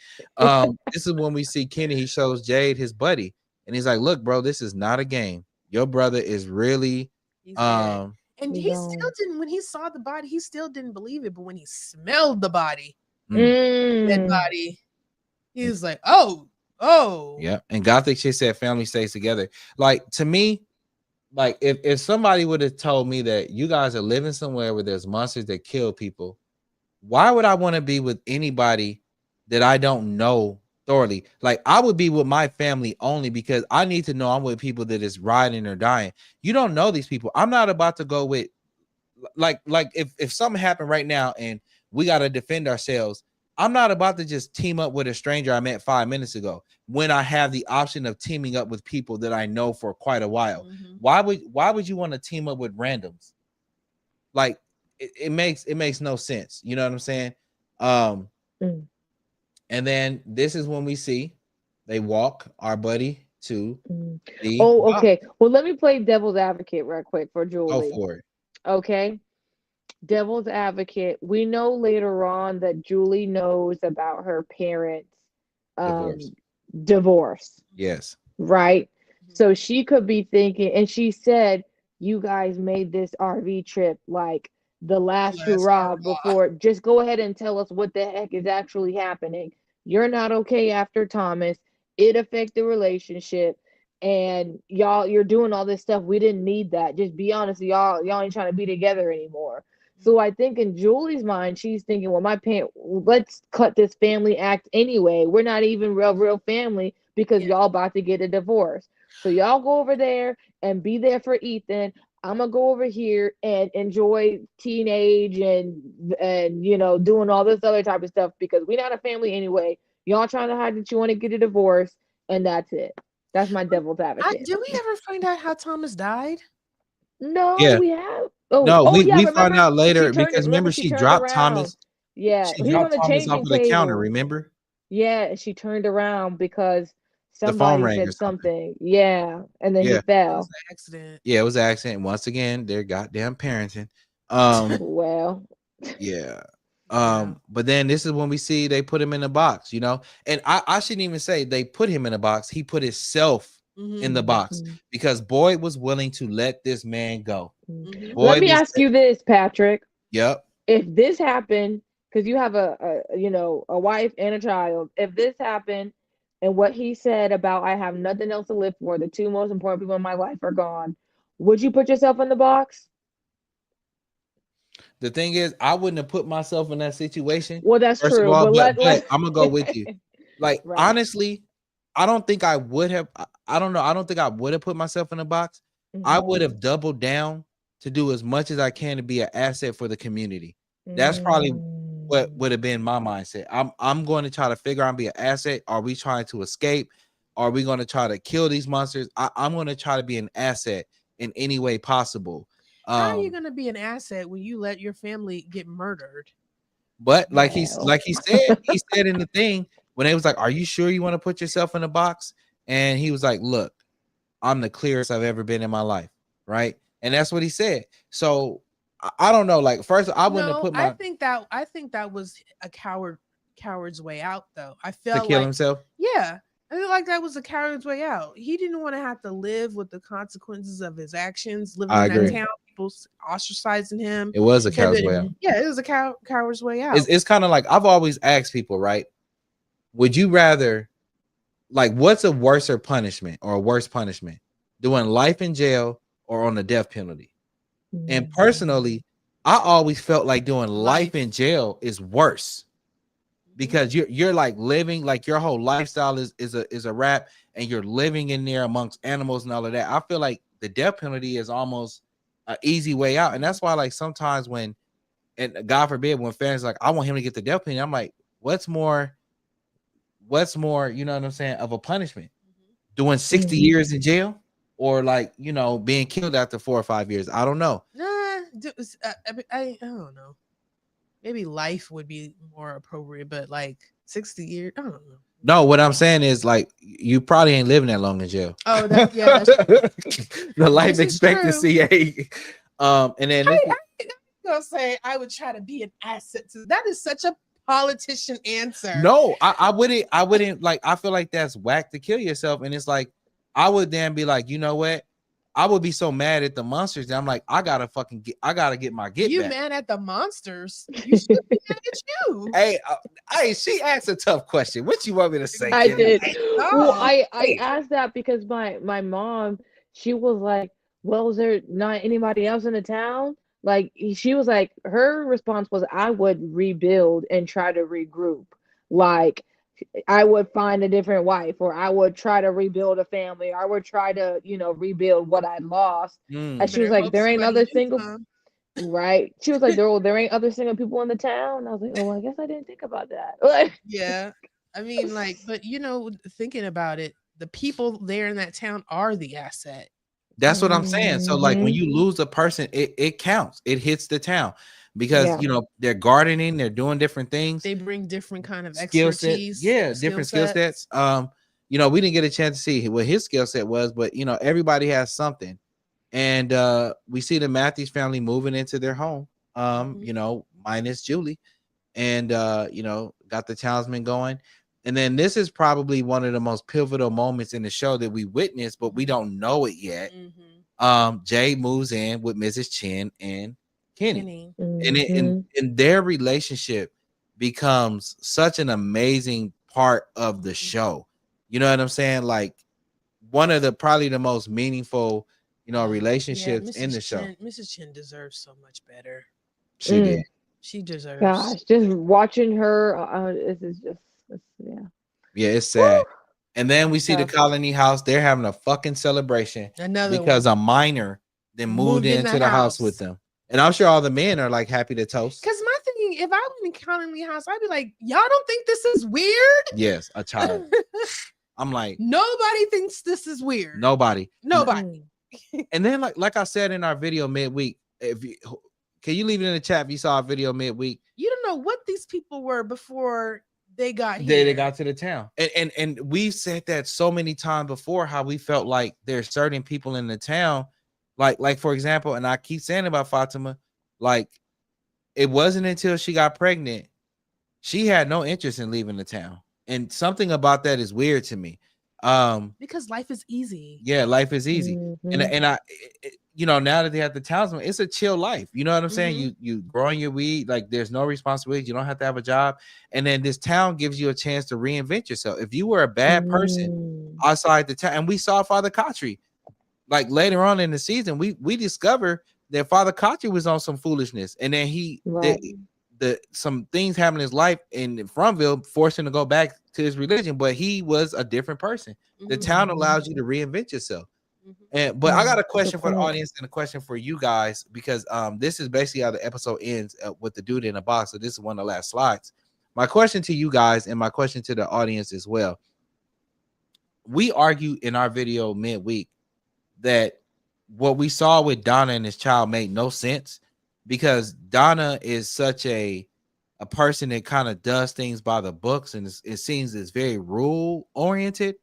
This is when we see Kenny. He shows Jade his buddy, and he's like, "Look, bro, this is not a game. Your brother is really He's dead. And He's he gone. still didn't, when he saw the body, he still didn't believe it. But when he smelled the body, dead body, he was like, oh. Yeah." And Gothic shit said family stays together. Like, to me, like, if somebody would have told me that you guys are living somewhere where there's monsters that kill people, why would I want to be with anybody that I don't know thoroughly? Like, I would be with my family only because I need to know I'm with people that is riding or dying. You don't know these people. I'm not about to go with, like if something happened right now and we got to defend ourselves, I'm not about to just team up with a stranger I met 5 minutes ago when I have the option of teaming up with people that I know for quite a while. Why would you want to team up with randoms? Like, it makes no sense. You know what I'm saying? And then this is when we see they walk our buddy to the okay. Well, let me play devil's advocate real quick for Julie. Go for it. Okay. Devil's advocate. We know later on that Julie knows about her parents' divorce. Yes. Right. So she could be thinking, and she said, you guys made this RV trip like the last hurrah before. Just go ahead and tell us what the heck is actually happening. You're not okay after Thomas. It affected the relationship. And you're doing all this stuff. We didn't need that. Just be honest, y'all ain't trying to be together anymore. So I think in Julie's mind, she's thinking, well, my parents, let's cut this family act anyway. We're not even real family because y'all about to get a divorce. So y'all go over there and be there for Ethan. I'm gonna go over here and enjoy teenage and doing all this other type of stuff because we're not a family anyway. Y'all trying to hide that you want to get a divorce, and that's it. That's my devil's advocate. Did we ever find out how Thomas died? No, Yeah. we have. We found out later because remember she dropped around. Thomas. Yeah, She dropped Thomas off of the counter. Remember? Yeah, she turned around because The phone somebody rang or said something. something. Yeah, and then he fell. It was an accident. Yeah, it was an accident. Once again, they're goddamn parenting. Well, yeah. But then this is when we see they put him in a box, and I shouldn't even say they put him in a box. He put himself in the box because Boyd was willing to let this man go. Let me ask you this, Patrick. Yep. If this happened, because you have a wife and a child, if this happened and what he said about I have nothing else to live for, the two most important people in my life are gone, would you put yourself in the box? The thing is, I wouldn't have put myself in that situation. Well, that's first true. Of all, but I'm gonna go with you. Like, honestly, I don't think I would have. I don't know. I don't think I would have put myself in a box. I would have doubled down to do as much as I can to be an asset for the community. That's probably what would have been my mindset. I'm going to try to figure out and be an asset. Are we trying to escape? Are we going to try to kill these monsters? I'm going to try to be an asset in any way possible. How are you gonna be an asset when you let your family get murdered? But Well. he said in the thing when they was like, "Are you sure you want to put yourself in a box?" And he was like, "Look, I'm the clearest I've ever been in my life," right? And that's what he said. So I don't know. Like, first, I wouldn't have put I my think that was a coward's way out though. I to felt kill like himself. yeah, I feel like that was a coward's way out. He didn't want to have to live with the consequences of his actions, living I in that agree. town, people ostracizing him. It was a Him coward's and- way out. Yeah, it was a coward's way out. It's kind of like I've always asked people, right? Would you rather, like, what's a worser punishment or a worse punishment? Doing life in jail or on the death penalty? And personally, I always felt like doing life in jail is worse because you're like living like your whole lifestyle is a wrap, and you're living in there amongst animals and all of that. I feel like the death penalty is almost an easy way out, and that's why like sometimes when, and God forbid, when fans like, I want him to get the death penalty, I'm like, what's more, you know what I'm saying, of a punishment? Doing 60 years in jail, or like, you know, being killed after 4 or 5 years? I don't know. Nah, I don't know. Maybe life would be more appropriate, but like 60 years, I don't know. No, what I'm saying is like you probably ain't living that long in jail. Oh, that's The life This is expectancy. And then I'm gonna say I would try to be an asset to that is such a politician answer. no, I wouldn't like, I feel like that's whack to kill yourself. And it's like I would then be like, you know what? I would be so mad at the monsters that I'm like, I gotta get my get You back. mad at the monsters? You should be mad at you. Hey, she asked a tough question. What you want me to say? I Kenny? did. Well, Oh. I asked that because my mom, she was like, "Well, is there not anybody else in the town?" Like she was like, her response was, "I would rebuild and try to regroup. Like I would find a different wife, or I would try to rebuild a family, or I would try to, rebuild what I lost." And she was Better like, hope "There ain't somebody other new single." come. Right. She was like, there ain't other single people in the town. And I was like, oh, I guess I didn't think about that. Yeah. I mean, like, but thinking about it, the people there in that town are the asset. That's what I'm saying. So like when Mhm. you lose a person, it counts. It hits the town because Yeah. they're gardening, they're doing different things, They bring different kind of skill set, expertise. different skill sets. We didn't get a chance to see what his skill set was, but everybody has something. And we see the Matthews family moving into their home, minus Julie, and got the townsmen going. And then this is probably one of the most pivotal moments in the show that we witnessed, but we don't know it yet. Jade moves in with Mrs. Chen and Kenny. Mhm. And their relationship becomes such an amazing part of the show. You know what I'm saying? Like one of the probably the most meaningful, relationships in the show. Mrs. Chen deserves so much better. She did. She deserves. Gosh, just watching her, Yeah, it's sad. Woo! And then we see the Tough. colony house. They're having a fucking celebration because a minor then moved into the house with them. And I'm sure all the men are like happy to toast. Because my thing, if I went in colony house, I'd be like, y'all don't think this is weird? Yes, a child. I'm like, nobody thinks this is weird. Nobody. And then like I said in our video midweek, can you leave it in the chat if you saw our video midweek? You don't know what these people were before they got here. They got to the town. And we've said that so many times before, how we felt like there's certain people in the town, like for example, and I keep saying about Fatima, like it wasn't until she got pregnant, she had no interest in leaving the town. And something about that is weird to me. Because life is easy. Yeah, life is easy. And I now that they have the townsman, it's a chill life. You know what I'm saying? You growing your weed, like there's no responsibility. You don't have to have a job. And then this town gives you a chance to reinvent yourself. If you were a bad person outside the town, and we saw Father Kotri, like later on in the season, we discovered that Father Kotri was on some foolishness. And then some things happened in his life in Fromville forced him to go back to his religion, but he was a different person. The town allows you to reinvent yourself. But I got a question for the audience and a question for you guys, because this is basically how the episode ends with the dude in a box. So this is one of the last slides. My question to you guys and my question to the audience as well. We argued in our video midweek that what we saw with Donna and this child made no sense, because Donna is such a person that kind of does things by the books, and it seems it's very rule oriented.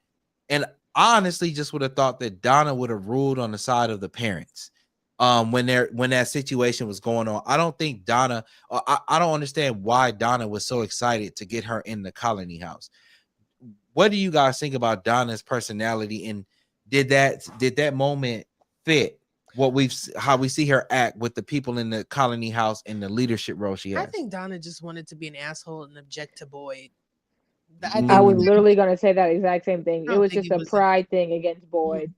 And I honestly just would have thought that Donna would have ruled on the side of the parents when that situation was going on. I don't think Donna, I don't understand why Donna was so excited to get her in the colony house. What do you guys think about Donna's personality, and did that moment fit how we see her act with the people in the colony house and the leadership role she has? I think Donna just wanted to be an asshole and object to Boyd. I was literally gonna say that exact same thing. It was just a pride thing against Boyd.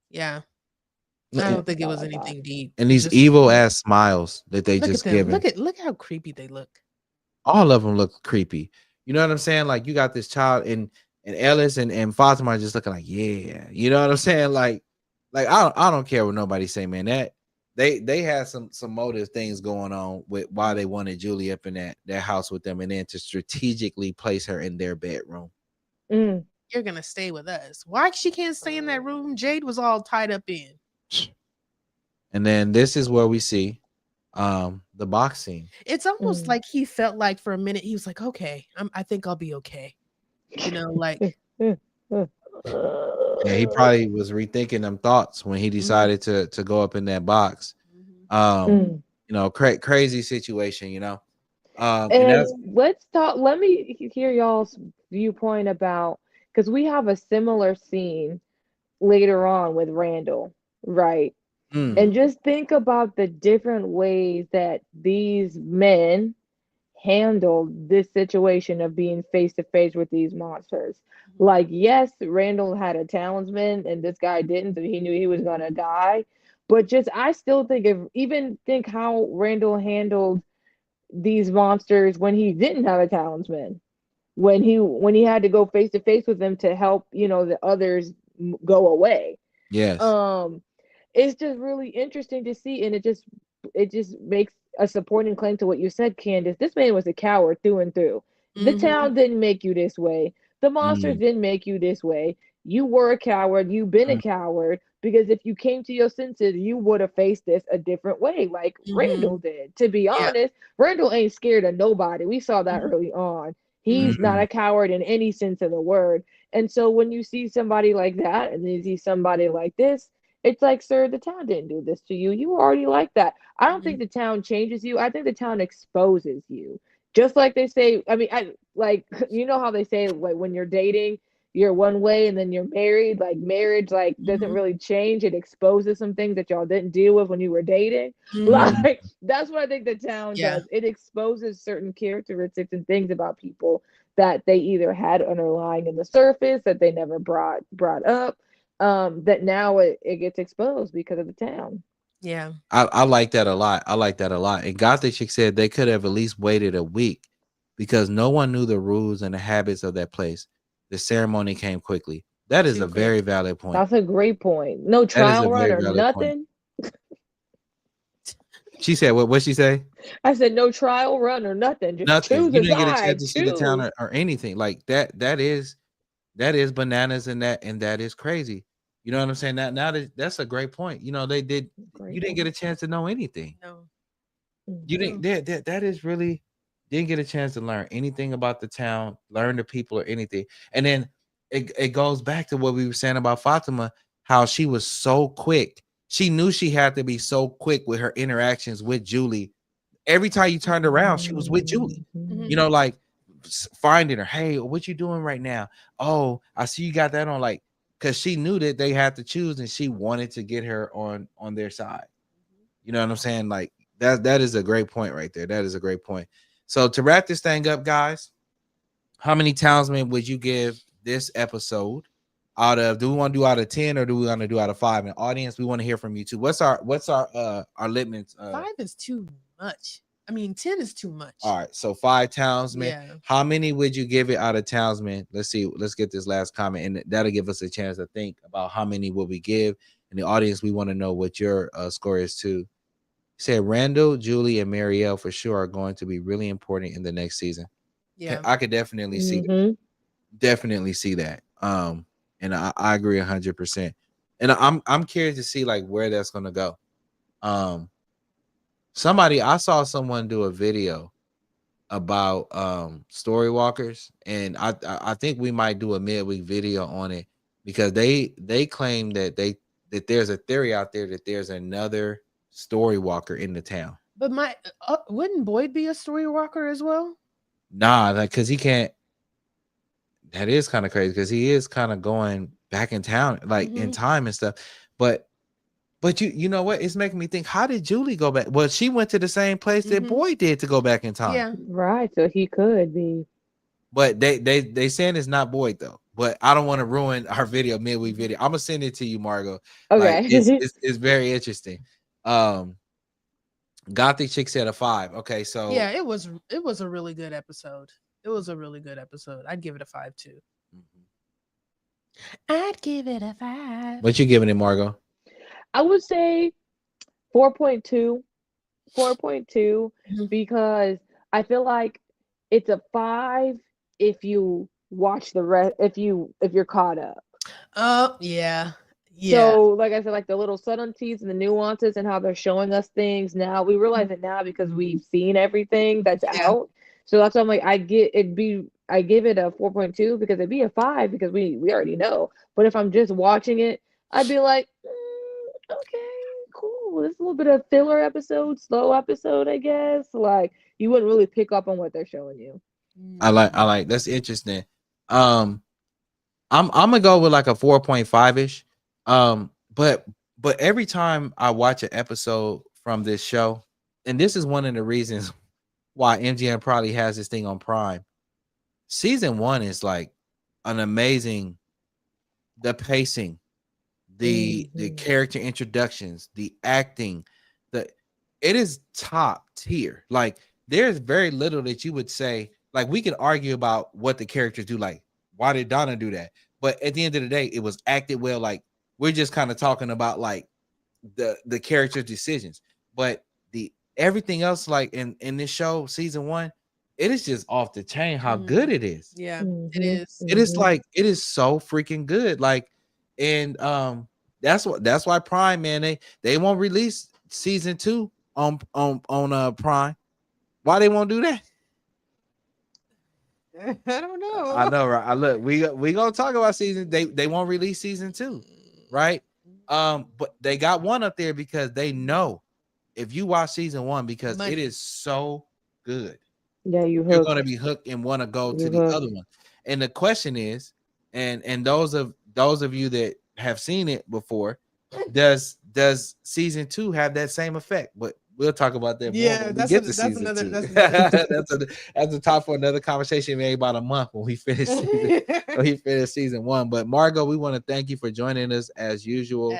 Yeah. I don't think it was anything deep. And these evil ass smiles that they just give. Look how creepy they look. All of them look creepy. You know what I'm saying? Like, you got this child and Ellis and Fatima are just looking like, yeah. You know what I'm saying? Like I don't care what nobody say, man. That they had some motive things going on with why they wanted Julie up in that house with them, and then to strategically place her in their bedroom. You're gonna stay with us. Why she can't stay in that room Jade was all tied up in? And then this is where we see the boxing. It's almost like he felt like for a minute he was like, okay, I think I'll be okay. You know, like yeah, he probably was rethinking them thoughts when he decided to go up in that box. You know, crazy situation, you know. And let's talk. Let me hear y'all's viewpoint about, because we have a similar scene later on with Randall, right? And just think about the different ways that these men handled this situation of being face to face with these monsters. Like, yes, Randall had a talisman and this guy didn't, so he knew he was gonna die. But just, I still think think how Randall handled these monsters when he didn't have a talisman, when he had to go face to face with them to help, you know, the others go away. Yes. It's just really interesting to see, and it just makes a supporting claim to what you said, Candace. This man was a coward through and through. The town didn't make you this way. The monsters didn't make you this way. You were a coward. You've been a coward, because if you came to your senses, you would have faced this a different way, like Randall did. To be honest, Randall ain't scared of nobody. We saw that early on. He's not a coward in any sense of the word. And so when you see somebody like that, and you see somebody like this, it's like, sir, the town didn't do this to you. You were already like that. I don't think the town changes you. I think the town exposes you. Just like they say, I mean, you know how they say, like, when you're dating, you're one way, and then you're married. Like, marriage, like, doesn't really change. It exposes some things that y'all didn't deal with when you were dating. Like, that's what I think the town does. It exposes certain characteristics and things about people that they either had underlying in the surface that they never brought up. That now it gets exposed because of the town. Yeah. I like that a lot. And Gothic Chick said they could have at least waited a week, because no one knew the rules and the habits of that place. The ceremony came quickly. That is a very valid point. That's a great point. No trial run or nothing. She said, what'd she say? I said no trial run or nothing. Just nothing. Choose you a didn't side. Get a chance to see the town or anything like that. That is bananas, and that is crazy. You know what I'm saying? That's a great point. You know, you didn't get a chance to know anything. No. You didn't. That is really, didn't get a chance to learn anything about the town, learn the people or anything. And then it goes back to what we were saying about Fatima, how she was so quick. She knew she had to be so quick with her interactions with Julie. Every time you turned around, she was with Julie. You know, like finding her. Hey, what you doing right now? Oh, I see you got that on. Like, because she knew that they had to choose, and she wanted to get her on their side. You know what I'm saying? Like, that is a great point right there. That is a great point. So to wrap this thing up, guys, how many townsmen would you give this episode? Do we want to do out of 10, or do we want to do out of 5? And audience, we want to hear from you too. What's our litmus? 5 is too much. I mean, 10 is too much. All right, so 5 townsmen. Yeah. How many would you give it out of townsmen? Let's see. Let's get this last comment, and that'll give us a chance to think about how many will we give. And the audience, we want to know what your score is too. Said Randall, Julie, and Marielle for sure are going to be really important in the next season. Yeah, I could definitely see that. Definitely see that. And I agree 100%. and I'm curious to see like where that's gonna go. I saw someone do a video about story walkers, and I think we might do a midweek video on it, because they claim that there's a theory out there that there's another story walker in the town. But wouldn't Boyd be a story walker as well? Nah, like, because he can't. That is kind of crazy, because he is kind of going back in town, like in time and stuff. But you know what? It's making me think, how did Julie go back? Well, she went to the same place that Boyd did to go back in time. Yeah. Right. So he could be. But they saying it's not Boyd though. But I don't want to ruin our midweek video. I'm gonna send it to you, Margot. Okay. Like, it's very interesting. Gothic Chick said a 5. Okay, so yeah, it was a really good episode. It was a really good episode. I'd give it a 5 too. I'd give it a 5. What you giving it, Margot? I would say 4.2. 4.2 because I feel like it's a 5 if you watch the rest, if you're caught up. Oh, yeah. So, like I said, like the little subtleties and the nuances and how they're showing us things now, we realize it now because we've seen everything that's out. So that's why I'm like, I give it a 4.2 because it'd be a 5 because we already know. But if I'm just watching it, I'd be like, okay, cool. This is a little bit of filler episode, slow episode, I guess. Like, you wouldn't really pick up on what they're showing you. I like that's interesting. I'm gonna go with like a 4.5-ish. But every time I watch an episode from this show, and this is one of the reasons why MGM probably has this thing on Prime. Season 1 is like an amazing, the pacing, the character introductions, the acting, it is top tier. Like, there's very little that you would say, like, we can argue about what the characters do, like, why did Donna do that? But at the end of the day, it was acted well. Like, we're just kind of talking about like the character decisions, but the everything else, like in this show, season 1, it is just off the chain how good it is. Yeah, it is. It is like, it is so freaking good. Like, and that's why Prime, man, they won't release season 2 on Prime. Why they won't do that? I don't know. I know, right? Look, we gonna talk about season. They won't release season 2, right? But they got one up there because they know if you watch season 1, because it is so good. Yeah, you're gonna be hooked and want to go to the other one. And the question is, and those of you that have seen it before, does season 2 have that same effect? But we'll talk about that more when we get to season 2. That's a top for another conversation, maybe about a month when we finish season 1. But Margot, we want to thank you for joining us as usual.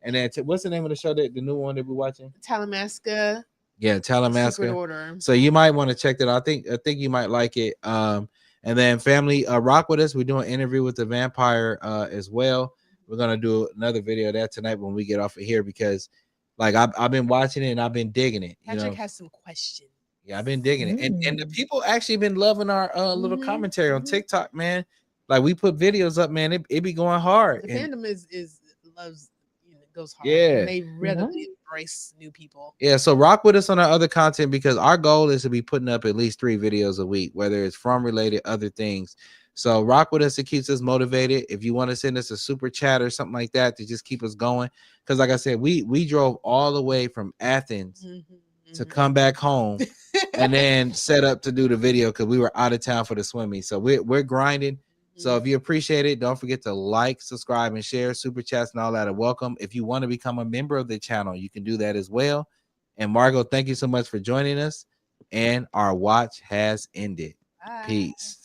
And then what's the name of the show, that the new one that we're watching? Talamasca. Yeah, Talamasca. So you might want to check that out. I think you might like it. And then family, rock with us. We're doing an interview with the vampire as well. We're gonna do another video of that tonight when we get off of here, because like I've been watching it and I've been digging it. Patrick has some questions. Yeah, I've been digging it. And the people actually been loving our little commentary on TikTok, man. Like, we put videos up, man. It be going hard. The fandom loves, goes hard. Yeah. And they readily embrace new people. Yeah, so rock with us on our other content, because our goal is to be putting up at least 3 videos a week, whether it's from related other things. So rock with us. It keeps us motivated. If you want to send us a super chat or something like that to just keep us going, because like I said, we drove all the way from Athens to come back home and then set up to do the video because we were out of town for the swim meet. So we're grinding. So if you appreciate it, don't forget to like, subscribe, and share. Super chats and all that are welcome. If you want to become a member of the channel, you can do that as well. And Margot, thank you so much for joining us. And our watch has ended. Bye. Peace.